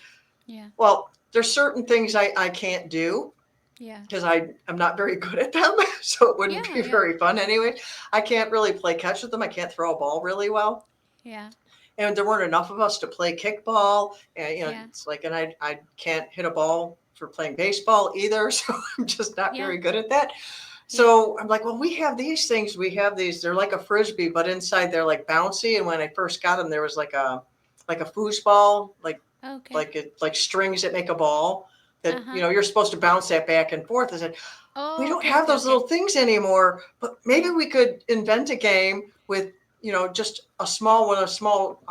Yeah. Well, there's certain things I can't do Yeah. because I'm not very good at them, so it wouldn't Yeah. be Yeah. very fun anyway. I can't really play catch with them. I can't throw a ball really well, Yeah. and there weren't enough of us to play kickball. And Yeah. it's like, and I can't hit a ball for playing baseball either, so I'm just not Yeah. very good at that. Yeah. So I'm like, well, we have these things. We have these. They're like a frisbee, but inside they're like bouncy. And when I first got them, there was like a foosball, Okay. like strings that make a ball Uh that huh. you're supposed to bounce that back and forth. I said, we Oh, don't okay. have Okay. those Okay. little things anymore, but maybe Yeah. we could invent a game with, just a small one of small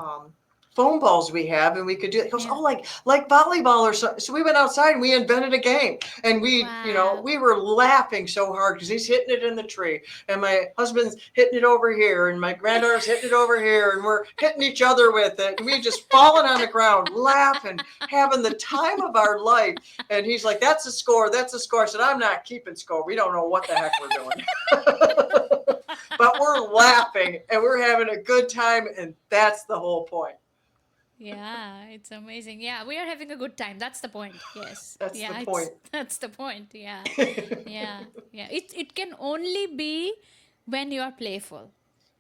foam balls we have, and we could do it. He goes, Yeah. oh, like volleyball or so. So we went outside and we invented a game, and Wow. we were laughing so hard because he's hitting it in the tree, and my husband's hitting it over here, and my granddaughter's hitting it over here, and we're hitting each other with it, and we just falling on the ground, laughing, having the time of our life. And he's like, that's a score. That's a score. I said, I'm not keeping score. We don't know what the heck we're doing. But we're laughing and we're having a good time. And that's the whole point. Yeah, it's amazing. Yeah, we are having a good time. That's the point. Yes. That's the Yeah, point. it's that's the point. Yeah. Yeah. Yeah. It can only be when you are playful.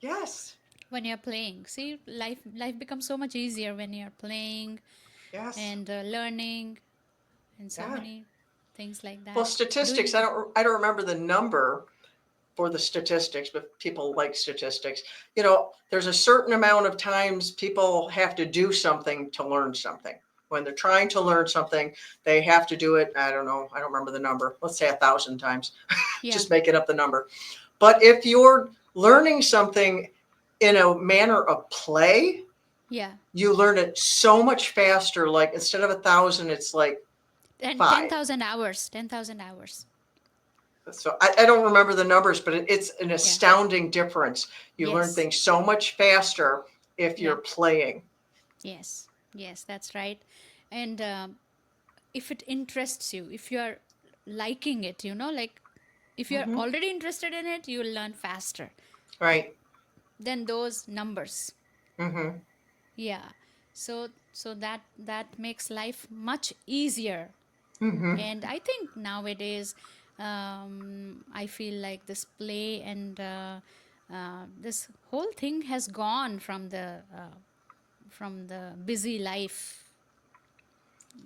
Yes. When you're playing. See, life becomes so much easier when you're playing Yes. and learning and so Yeah. many things like Well, that. statistics, Doing I don't remember the number for the statistics, but people like statistics. There's a certain amount of times people have to do something to learn something. When they're trying to learn something, they have to do it. I don't know. I don't remember the number. Let's say 1,000 times. yeah, Just making up the number. But if you're learning something in a manner of play, yeah. you learn it so much faster. Like instead of 1,000, it's like And 5. 10,000 hours. 10,000 hours. So I don't remember the numbers, but it's an Yeah. astounding difference. You learn Yes. things so much faster if Yeah. you're playing. Yes. Yes, that's right. And if it interests you, if you're liking it, like if you're Hmm. already interested in it, you'll learn faster Right. than those numbers. Hmm. Yeah. So that makes life much easier. Hmm. And I think nowadays, I feel like this play and this whole thing has gone from the busy life.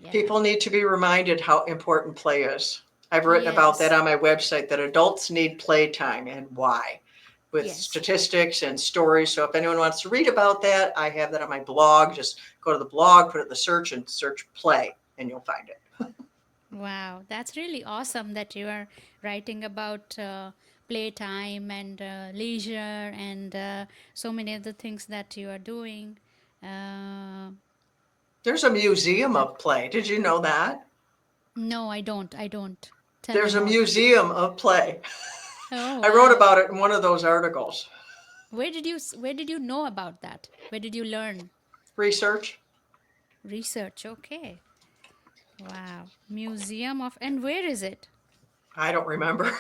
Yeah. People need to be reminded how important play is. I've written about that Yes. on my website that adults need playtime and why, with Yes. statistics and stories. So if anyone wants to read about that, I have that on my blog. Just go to the blog, put it in the search, and search play, and you'll find it. Wow, that's really awesome that you are writing about playtime and leisure and so many other things that you are doing. Uh, There's a museum that of play. Did you know that? No, I don't. I don't. Tell me There's a more. museum of play. Oh I wrote wow. about it in one of those articles. Where did you know about that? Where did you learn? Research? Research. Okay. Wow. Museum of, and where is it? I don't remember.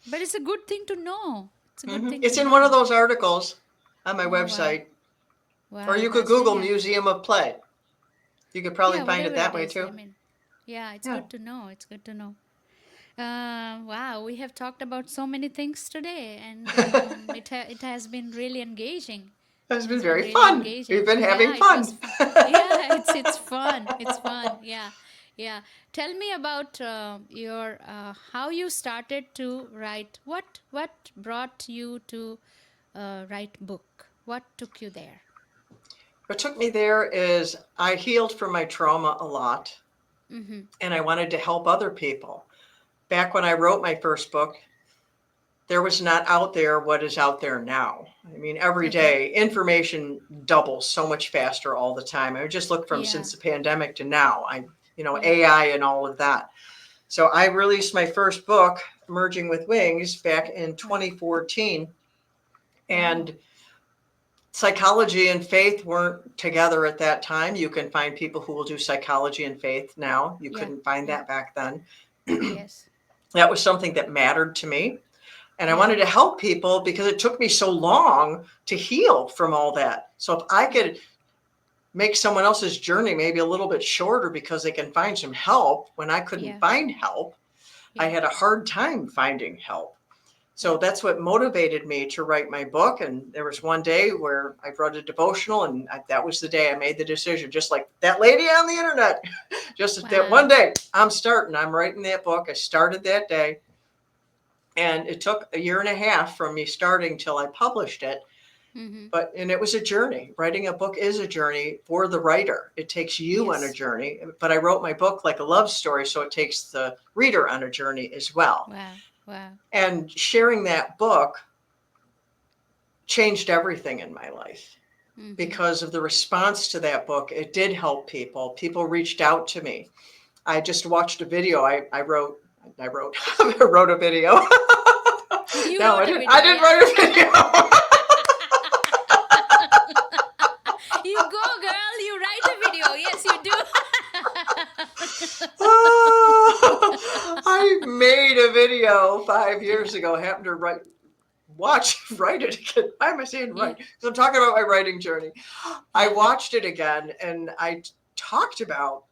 But it's a good thing to know. It's a good Hmm. thing to It's in one of know. those articles on my Oh wow. website. Or Wow, you could that's Google really Museum of Play. You could probably Yeah, find it whatever it that way is. I too. mean, yeah, it's Yeah, good to know. It's good to know. Wow, we have talked about so many things today, and it has been really engaging. it's It been has been very really fun. We've engaging. been having Yeah, it was fun. fun. Yeah, it's fun. It's fun. Yeah, yeah. Tell me about your how you started to write. What brought you to write book? What took you there? What took me there is I healed from my trauma a lot Mm-hmm. and I wanted to help other people. Back when I wrote my first book, there was not out there what is out there now. I mean, every Okay. day information doubles so much faster all the time. I would just look from Yeah. since the pandemic to now. Yeah. AI and all of that. So I released my first book, Merging with Wings, back in Wow. 2014. Wow. And psychology and faith weren't together at that time. You can find people who will do psychology and faith now. You Yeah. couldn't find Yeah. that back then. Yes. That was something that mattered to me. And I Yeah. wanted to help people because it took me so long to heal from all that. So if I Yeah. could make someone else's journey maybe a little bit shorter because they can find some help when I couldn't Yeah. find help, I Yeah. had a hard time finding help. So Yeah. that's what motivated me to write my book. And there was one day where I wrote a devotional, and that was the day I made the decision, just like that lady on the internet. Just that one Wow. day, I'm writing that book. I started that day. And it took a year and a half from me starting till I published it. Mm-hmm. And it was a journey. Writing a book is a journey for the writer. It takes you on a Yes. journey. But I wrote my book like a love story, so it takes the reader on a journey as well. Wow. Wow. And sharing that book changed everything in my life Mm-hmm. because of the response to that book. It did help people. People reached out to me. I just watched a video. I wrote a video. You No, wrote a I video, didn't yeah. write a video. You go, girl. You write a video. Yes, you do. I made a video 5 years ago. Happened to write it again. Why am I saying Yeah. write? Because I'm talking about my writing journey. I Yeah. watched it again and I talked about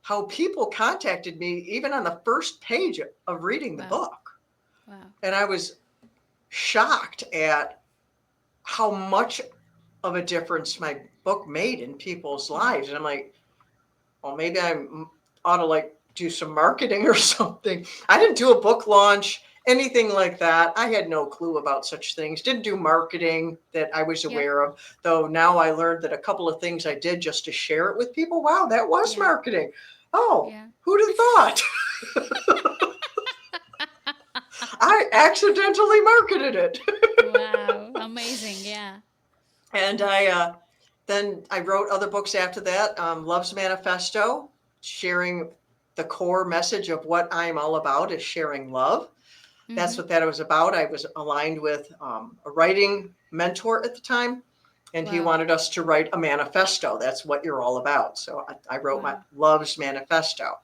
how people contacted me even on the first page of reading the Wow. book. Wow. And I was shocked at how much of a difference my book made in people's Yeah. lives. And I'm like, well, maybe I ought to like do some marketing or something. I didn't do a book launch, anything like that. I had no clue about such things. Didn't do marketing that I was Yep. aware of, though now I learned that a couple of things I did just to share it with people. Wow, that was Yeah. marketing. Oh, Yeah. who'd have thought? I accidentally marketed it. Wow. Amazing. Yeah. And then I wrote other books after that. Love's Manifesto, sharing the core message of what I'm all about is sharing love. That's Mm-hmm. what that was about. I was aligned with a writing mentor at the time, and he Wow. wanted us to write a manifesto. That's what you're all about. So I wrote my Wow. Love's Manifesto.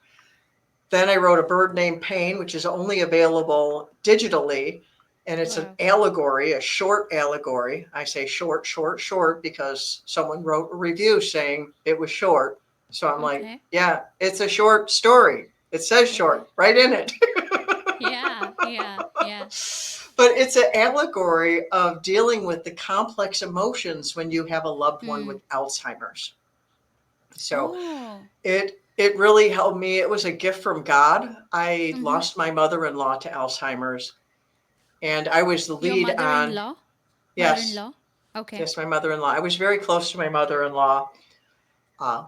Then I wrote A Bird Named Pain, which is only available digitally. And it's an Wow. allegory, a short allegory. I say short, short, short because someone wrote a review saying it was short. So I'm like, Okay. yeah, it's a short story. It says Okay. short right in it. Yeah. Yeah. Yeah. But it's an allegory of dealing with the complex emotions when you have a loved one Hmm. with Alzheimer's. So Oh. it really helped me. It was a gift from God. I Mm-hmm. lost my mother-in-law to Alzheimer's, and I was the Your lead on. mother-in-law? Yes, Mother-in-law? Okay. yes, my mother-in-law. I was very close to my mother-in-law. Uh,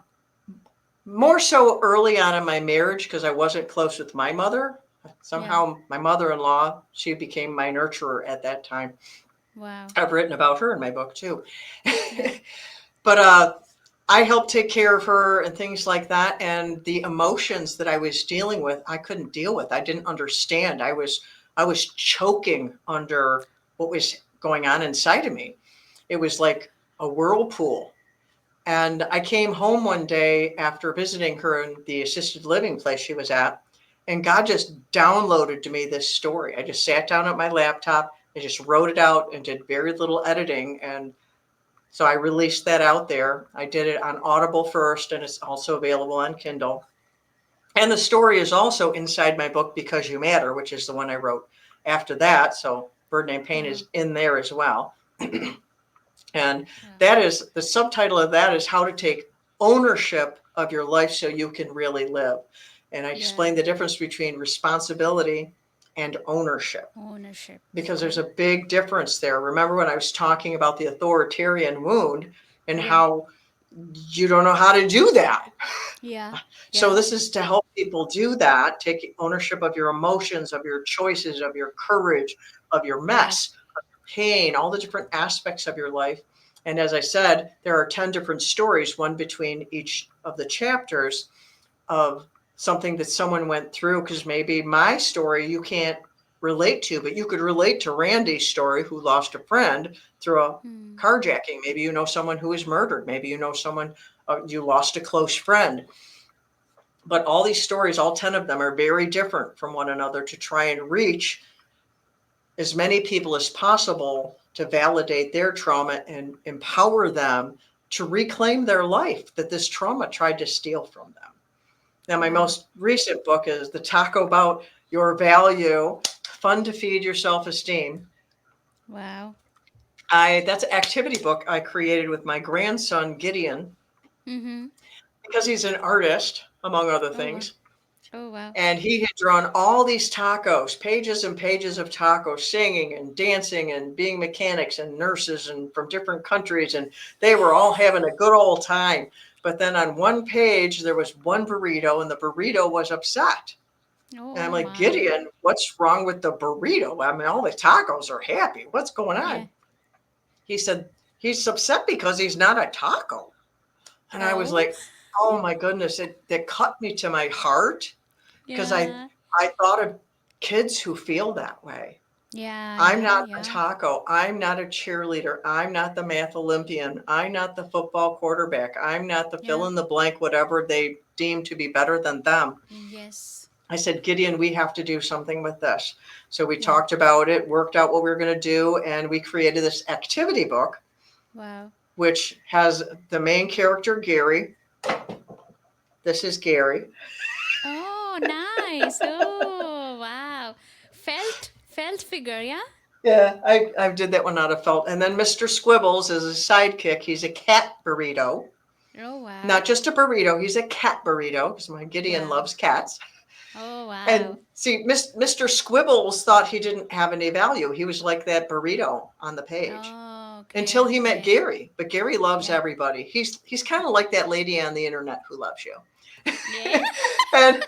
More so early on in my marriage because I wasn't close with my mother. Yeah. Somehow, my mother-in-law, she became my nurturer at that time. Wow. I've written about her in my book too. Yeah. But I helped take care of her and things like that. And the emotions that I was dealing with, I couldn't deal with. I didn't understand. I was choking under what was going on inside of me. It was like a whirlpool. And I came home one day after visiting her in the assisted living place she was at, and God just downloaded to me this story. I just sat down at my laptop, I just wrote it out and did very little editing. And So I released that out there. I did it on Audible first, and it's also available on Kindle. And the story is also inside my book, Because You Matter, which is the one I wrote after that. So Bird Named Pain Wow. is in there as well. And Wow. that is the subtitle of that is How to Take Ownership of Your Life So You Can Really Live. And I Yeah. explain the difference between responsibility and ownership, Ownership. because there's Okay. a big difference there. Remember when I was talking about the authoritarian wound and Yeah. how you don't know how to do that? Yeah. So Yeah. this is to help people do that, take ownership of your emotions, of your choices, of your courage, of your Right. mess, pain, all the different aspects of your life. And as I said, there are 10 different stories, one between each of the chapters, of something that someone went through. Because maybe my story you can't relate to, but you could relate to Randy's story, who lost a friend through a Hmm. carjacking. Maybe you know someone who was murdered. Maybe you know someone, you lost a close friend. But all these stories, all 10 of them, are very different from one another to try and reach as many people as possible to validate their trauma and empower them to reclaim their life that this trauma tried to steal from them. Now, my Wow. most recent book is The Taco About Your Value, Fun to Feed Your Self Esteem. Wow. That's an activity book I created with my grandson, Gideon, Mm-hmm. because he's an artist, among other Oh wow. things. Oh wow. And he had drawn all these tacos, pages and pages of tacos, singing and dancing and being mechanics and nurses and from different countries. And they were all having a good old time. But then on one page, there was one burrito, and the burrito was upset. And I'm Oh like, my. Gideon, what's wrong with the burrito? I mean, all the tacos are happy. What's going Yeah. on? He said, he's upset because he's not a taco. And I was Oh. like, oh my goodness, that cut me to my heart, because Yeah. I thought of kids who feel that way. Yeah. I'm Yeah. not a Yeah. taco. I'm not a cheerleader. I'm not the math Olympian. I'm not the football quarterback. I'm not the fill Yeah. in the blank, whatever they deem to be better than them. Yes. I said, Gideon, we have to do something with this. So we Yeah. talked about it, worked out what we were going to do, and we created this activity book, Wow. which has the main character, Gary. This is Gary. Oh, nice. Oh, wow. Felt figure, yeah? Yeah, I did that one out of felt. And then Mr. Squibbles is a sidekick. He's a cat burrito. Oh, wow. Not just a burrito, he's a cat burrito, because my Gideon Wow. loves cats. Oh, And wow. see, Mr. Squibbles thought he didn't have any value. He was like that burrito on the page Oh, until okay. he met Okay. Gary. But Gary loves Yeah. everybody. He's kind of like that lady on the internet who loves you. Yeah. And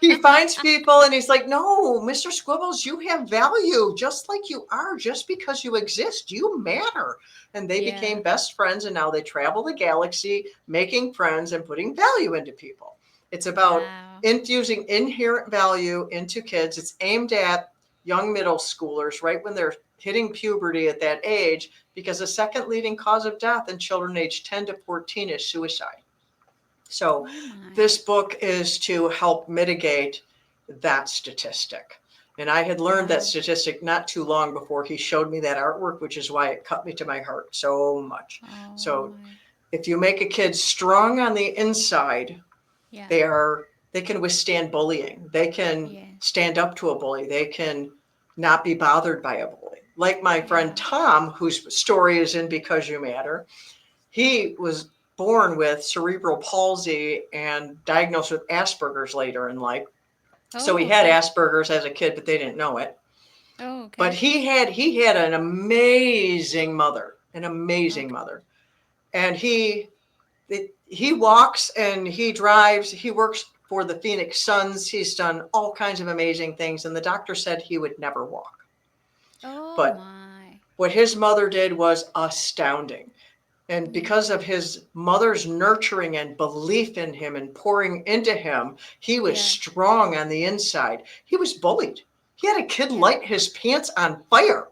he finds people and he's like, no, Mr. Squibbles, you have value just like you are, just because you exist. You matter. And they Yeah. became best friends, and now they travel the galaxy making friends and putting value into people. It's about Wow. infusing inherent value into kids. It's aimed at young middle schoolers right when they're hitting puberty at that age, because the second leading cause of death in children aged 10 to 14 is suicide. So Oh, my. this book is to help mitigate that statistic. And I had learned that Wow. statistic not too long before he showed me that artwork, which is why it cut me to my heart so much. Oh, So my. if you make a kid strong on the inside, Yeah. they can withstand bullying. They can Yeah. stand up to a bully. They can not be bothered by a bully. Like my friend Yeah. Tom, whose story is in Because You Matter, he was born with cerebral palsy and diagnosed with Asperger's later in life. So he Oh, had okay. Asperger's as a kid, but they didn't know it. Oh, But okay. he had an amazing mother, an amazing Okay. mother. And he walks and he drives, he works for the Phoenix Suns. He's done all kinds of amazing things, and the doctor said he would never walk. Oh, But my. what his mother did was astounding. And because Mm. of his mother's nurturing and belief in him and pouring into him, he was Yeah. strong on the inside. He was bullied. He had a kid Yeah. light his pants on fire.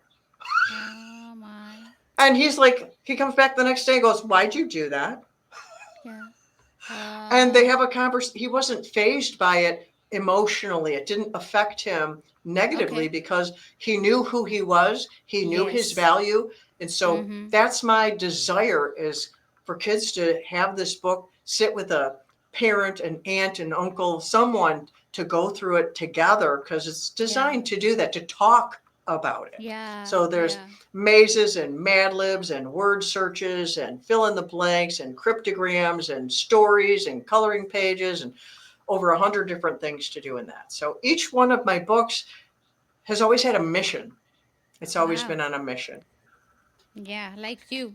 Oh, my. And he's like, he comes back the next day and goes, why'd you do that? Yeah. And they have a conversation. He wasn't phased by it emotionally. It didn't affect him negatively Okay. because he knew who he was. He knew his Yes. value. And so Mm-hmm. that's my desire, is for kids to have this book, sit with a parent, an aunt, an uncle, someone, to go through it together, because it's Yeah. designed to do that, to talk about it. Yeah. So there's Yeah. mazes and Mad Libs and word searches and fill in the blanks and cryptograms and stories and coloring pages and over 100 different things to do in that. So each one of my books has always had a mission. It's always Wow. been on a mission. Yeah. Like you.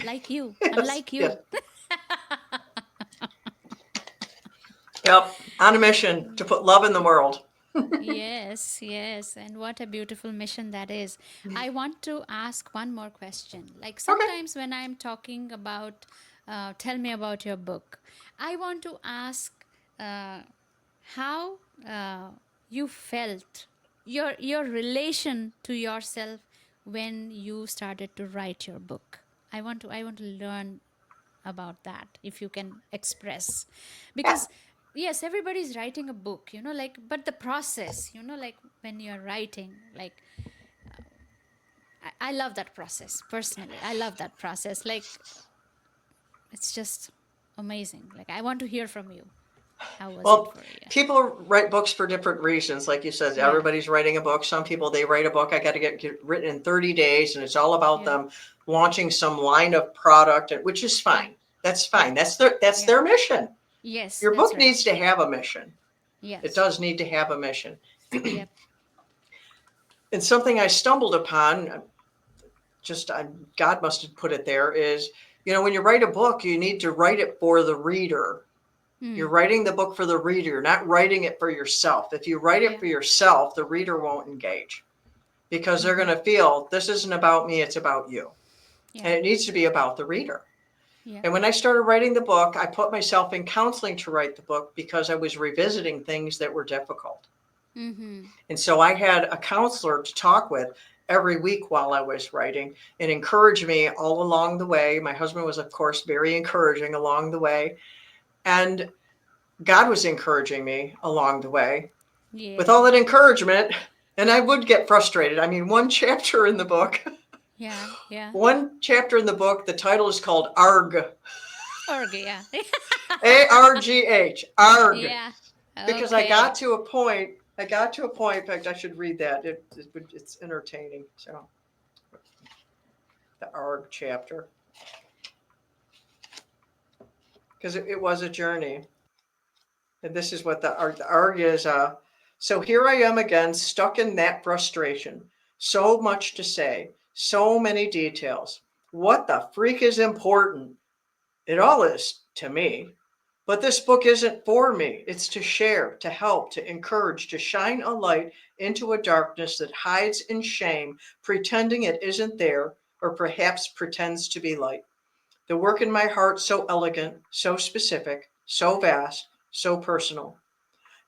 Like you. Yes, Unlike yes. you. Yep, on a mission to put love in the world. Yes, yes. And what a beautiful mission that is. I want to ask one more question. Like Okay. sometimes when I'm talking about, tell me about your book, I want to ask uh, how you felt, your relation to yourself when you started to write your book. I want to learn about that if you can express, Yeah. because yes, everybody's writing a book, like, but the process, like when you're writing, like, I love that process personally. I love that process. Like, it's just amazing. Like, I want to hear from you. How was it Well, for you? people write books for different reasons. Like you said, Yeah. everybody's writing a book. Some people, they write a book, I got to get written in 30 days, and it's all about Yeah. them launching some line of product, which is Yeah. fine. That's Yeah. fine. That's Yeah. their mission. Yes, Your that's book right. needs to have a mission. It Yes. does need to have a mission. Yep. And something I stumbled upon, just God must have put it there, is, when you write a book, you need to write it for the reader. You're Hmm. writing the book for the reader. You're not writing it for yourself. If you write it Yeah. for yourself, the reader won't engage, because they're going Mm-hmm. to feel this isn't about me, it's about you. And Yeah. it needs to be about the reader. Yeah. And when I started writing the book, I put myself in counseling to write the book, because I was revisiting things that were difficult. Mm-hmm. And so I had a counselor to talk with every week while I was writing, and encourage me all along the way. My husband was, of course, very encouraging along the way. And God was encouraging me along the way. With all Yeah. that encouragement, and I would get frustrated. I mean, one chapter in the book, Yeah. Yeah. the title is called ARG, Org. Yeah. ARGH, ARG, Yeah. because I Okay. got to a point. In fact, I should read that. It's entertaining. So, the ARG chapter, because it was a journey. And this is what the ARG is. So here I am again, stuck in that frustration. So much to say, so many details. What the freak is important? It all is to me. But this book isn't for me. It's to share, to help, to encourage, to shine a light into a darkness that hides in shame, pretending it isn't there, or perhaps pretends to be light. The work in my heart, so elegant, so specific, so vast, so personal.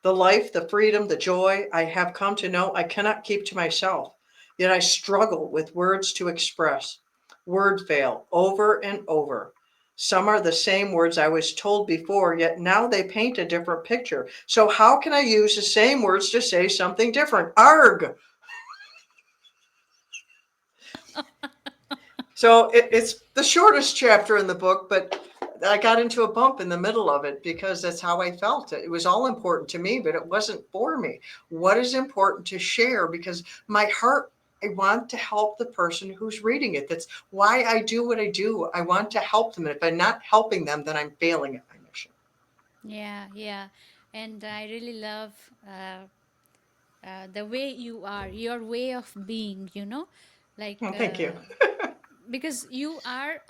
The life, the freedom, the joy I have come to know I cannot keep to myself. Yet I struggle with words to express. Word fail over and over. Some are the same words I was told before, yet now they paint a different picture. So how can I use the same words to say something different? Arg! So it's the shortest chapter in the book, but I got into a bump in the middle of it, because that's how I felt. It was all important to me, but it wasn't for me. What is important to share? Because my heart, I want to help the person who's reading it. That's why I do what I do. I want to help them. And if I'm not helping them, then I'm failing at my mission. Yeah, yeah. And I really love the way you are, your way of being, like, Well, thank you. because you are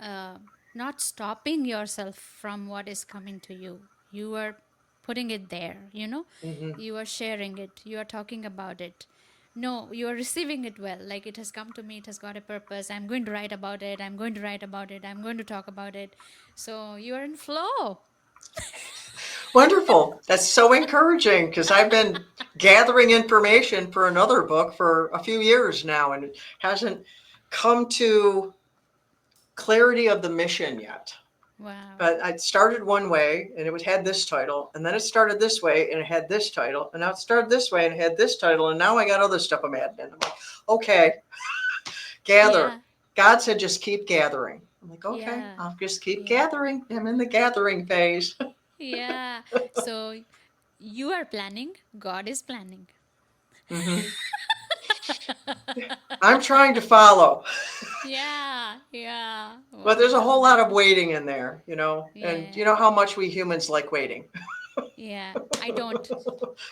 not stopping yourself from what is coming to you. You are putting it there, Hmm. you are sharing it, you are talking about it. No, you are receiving it well. Like, it has come to me, it has got a purpose. I'm going to write about it. I'm going to write about it. I'm going to talk about it. So you are in flow. Wonderful. That's so encouraging, because I've been gathering information for another book for a few years now, and it hasn't come to clarity of the mission yet. Wow. But I started one way, and it had this title, and then it started this way and it had this title, and now it started this way and it had this title, and now I got other stuff I'm adding in. I'm like, okay, gather, Yeah. God said, just keep gathering. I'm like, okay, Yeah. I'll just keep Yeah. gathering. I'm in the gathering phase. Yeah. So you are planning, God is planning. Hmm. I'm trying to follow, Yeah. Yeah. but there's a Wow. whole lot of waiting in there, you know, and you Yeah. know how much we humans like waiting. Yeah. I don't. I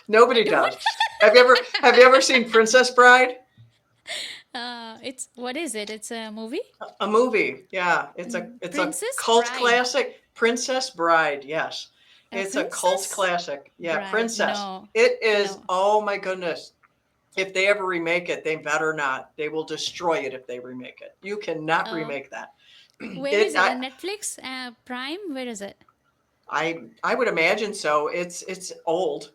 Nobody don't. does. Have you ever seen Princess Bride? It's what is it? It's a movie? A movie. Yeah, it's a Princess cult Bride. classic. Princess Bride. Yes. A It's a cult princess classic. Yeah, bride. Princess. No. It is, No. oh my goodness. If they ever remake it, they better not. They will destroy it if they remake it. You cannot Oh, remake that. where is It it? On Netflix? Prime? Where is it? I would imagine so. It's old.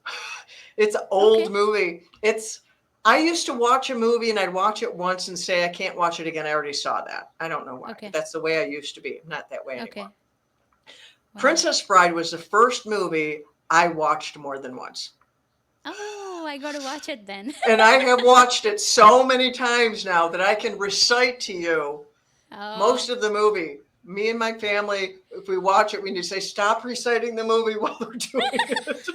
It's an Okay. old movie. It's I used to watch a movie and I'd watch it once and say I can't watch it again. I already saw that. I don't know why, but Okay. that's the way I used to be. I'm not that way anymore. Okay. Wow. Princess Bride was the first movie I watched more than once. Oh, I got to watch it then. And I have watched it so many times now that I can recite to you most Oh. of the movie. Me and my family, if we watch it, we need to say, stop reciting the movie while we're doing it.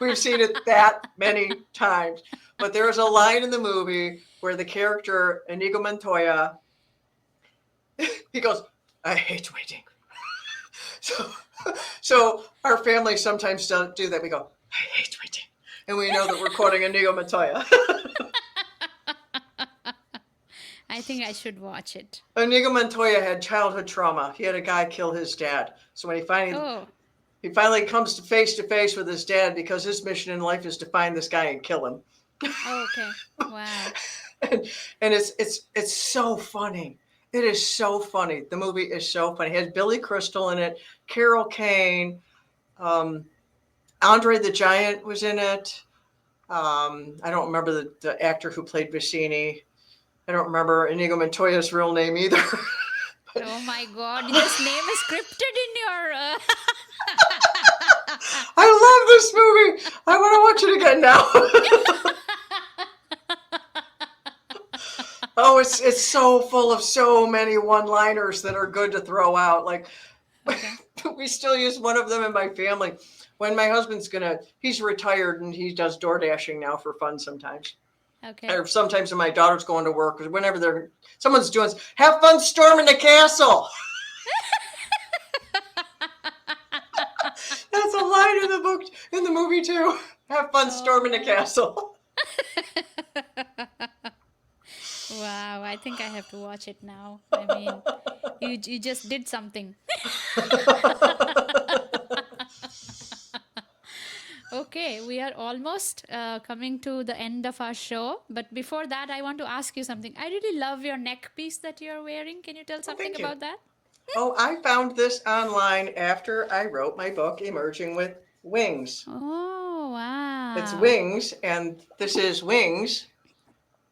We've seen it that many times. But there is a line in the movie where the character, Inigo Montoya, he goes, I hate waiting. So, so our family sometimes don't do that. We go, I hate waiting. And we know that we're quoting Inigo Montoya. I think I should watch it. Inigo Montoya had childhood trauma. He had a guy kill his dad. So when Oh, he finally comes to face with his dad because his mission in life is to find this guy and kill him. oh, okay. Wow. and, and it's so funny. It is so funny. The movie is so funny. It has Billy Crystal in it, Carol Kane, um, Andre the Giant was in it. I don't remember the actor who played Vicini. I don't remember Inigo Montoya's real name either. Oh my God. This name is scripted in your. I love this movie. I want to watch it again now. Oh, it's so full of so many one-liners that are good to throw out. Like Okay. we still use one of them in my family. When my husband's he's retired and he does door dashing now for fun sometimes. Okay. Or sometimes when my daughter's going to work, or whenever someone's doing, have fun storming the castle. That's a line in the book, in the movie too. Have fun storming the Oh. castle. Wow. I think I have to watch it now. I mean, you just did something. Okay, we are almost coming to the end of our show. But before that, I want to ask you something. I really love your neck piece that you're wearing. Can you tell Oh, something thank you. about that? Oh, I found this online after I wrote my book, Emerging with Wings. Oh, It's wow. Wings, and this is Wings.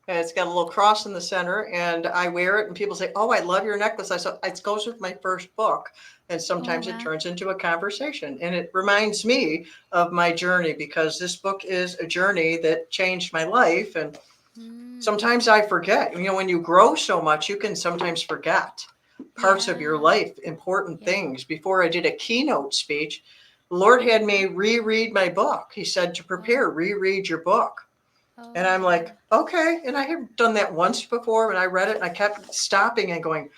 And it's got a little cross in the center, and I wear it, and people say, "Oh, I love your necklace." I said, "It goes with my first book," and Oh, sometimes it wow. turns into a conversation, and it reminds me of my journey because this book is a journey that changed my life, and Hmm. sometimes I forget. You know, when you grow so much, you can sometimes forget parts of your Yeah. life, important Yeah. things. Before I did a keynote speech, the Lord Oh, had wow. me reread my book. He said to Oh, prepare, reread your book. And oh, I'm wow. like, okay. And I had done that once before when I read it, and I kept stopping and going,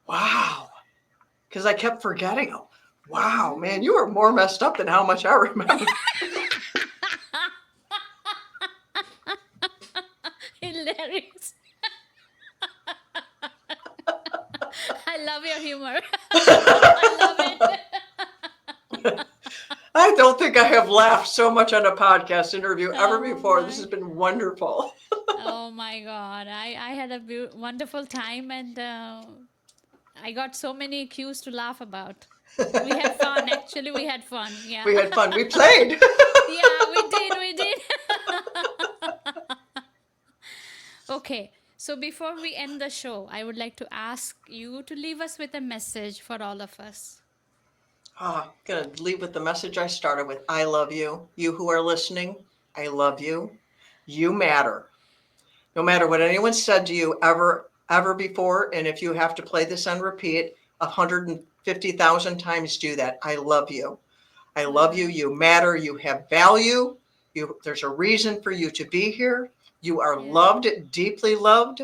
wow, because I kept forgetting. Oh, wow, man, Hmm. you were more messed up than how much I remember. Hilarious. I love your humor. I love it. I don't think I have laughed so much on a podcast interview ever Oh before. This has my. been wonderful. Oh my God. I had a wonderful time and I got so many cues to laugh about. We had fun. Actually, we had fun. Yeah. We had fun. We played. Yeah, we did. We did. Okay. So before we end the show, I would like to ask you to leave us with a message for all of us. I'm going to leave with the message I started with. I love you. You who are listening, I love you. You matter. No matter what anyone said to you ever ever before. And if you have to play this on repeat 150,000 times, do that. I love you. I love you. Wow. You matter. You have value. There's a reason for you to be here. You are Yeah. loved, deeply loved.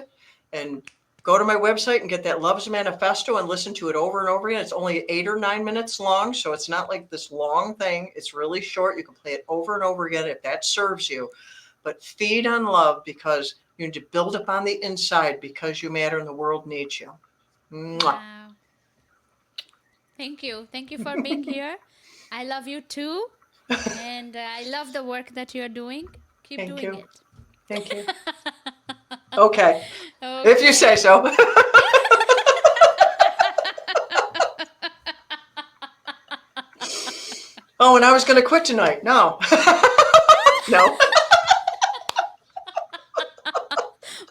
And go to my website and get that Love's Manifesto and listen to it over and over again. It's only 8 or 9 minutes long, so it's not like this long thing. It's really short. You can play it over and over again if that serves you. But feed on love, because you need to build up on the inside, because you matter and the world needs you. Mwah. Wow. Thank you. Thank you for being here. I love you too. And I love the work that you're doing. Keep Thank doing you. it. Thank you. Okay. If you say Okay. so. Oh, and I was going to quit tonight. No. No.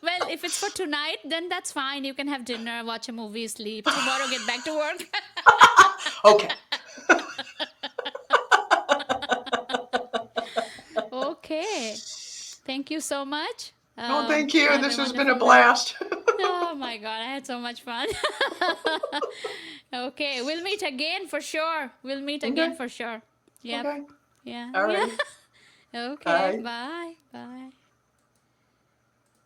Well, if it's for tonight, then that's fine. You can have dinner, watch a movie, sleep. Tomorrow, get back to work. Okay. Okay. Thank you so much. Oh, thank you. Have a This has been a wonderful night. blast. Oh my God, I had so much fun. Okay, we'll meet again for sure. We'll meet again Okay. for sure. Yep. Okay. Yeah. All Yeah. right. Okay. Bye. Bye. Bye.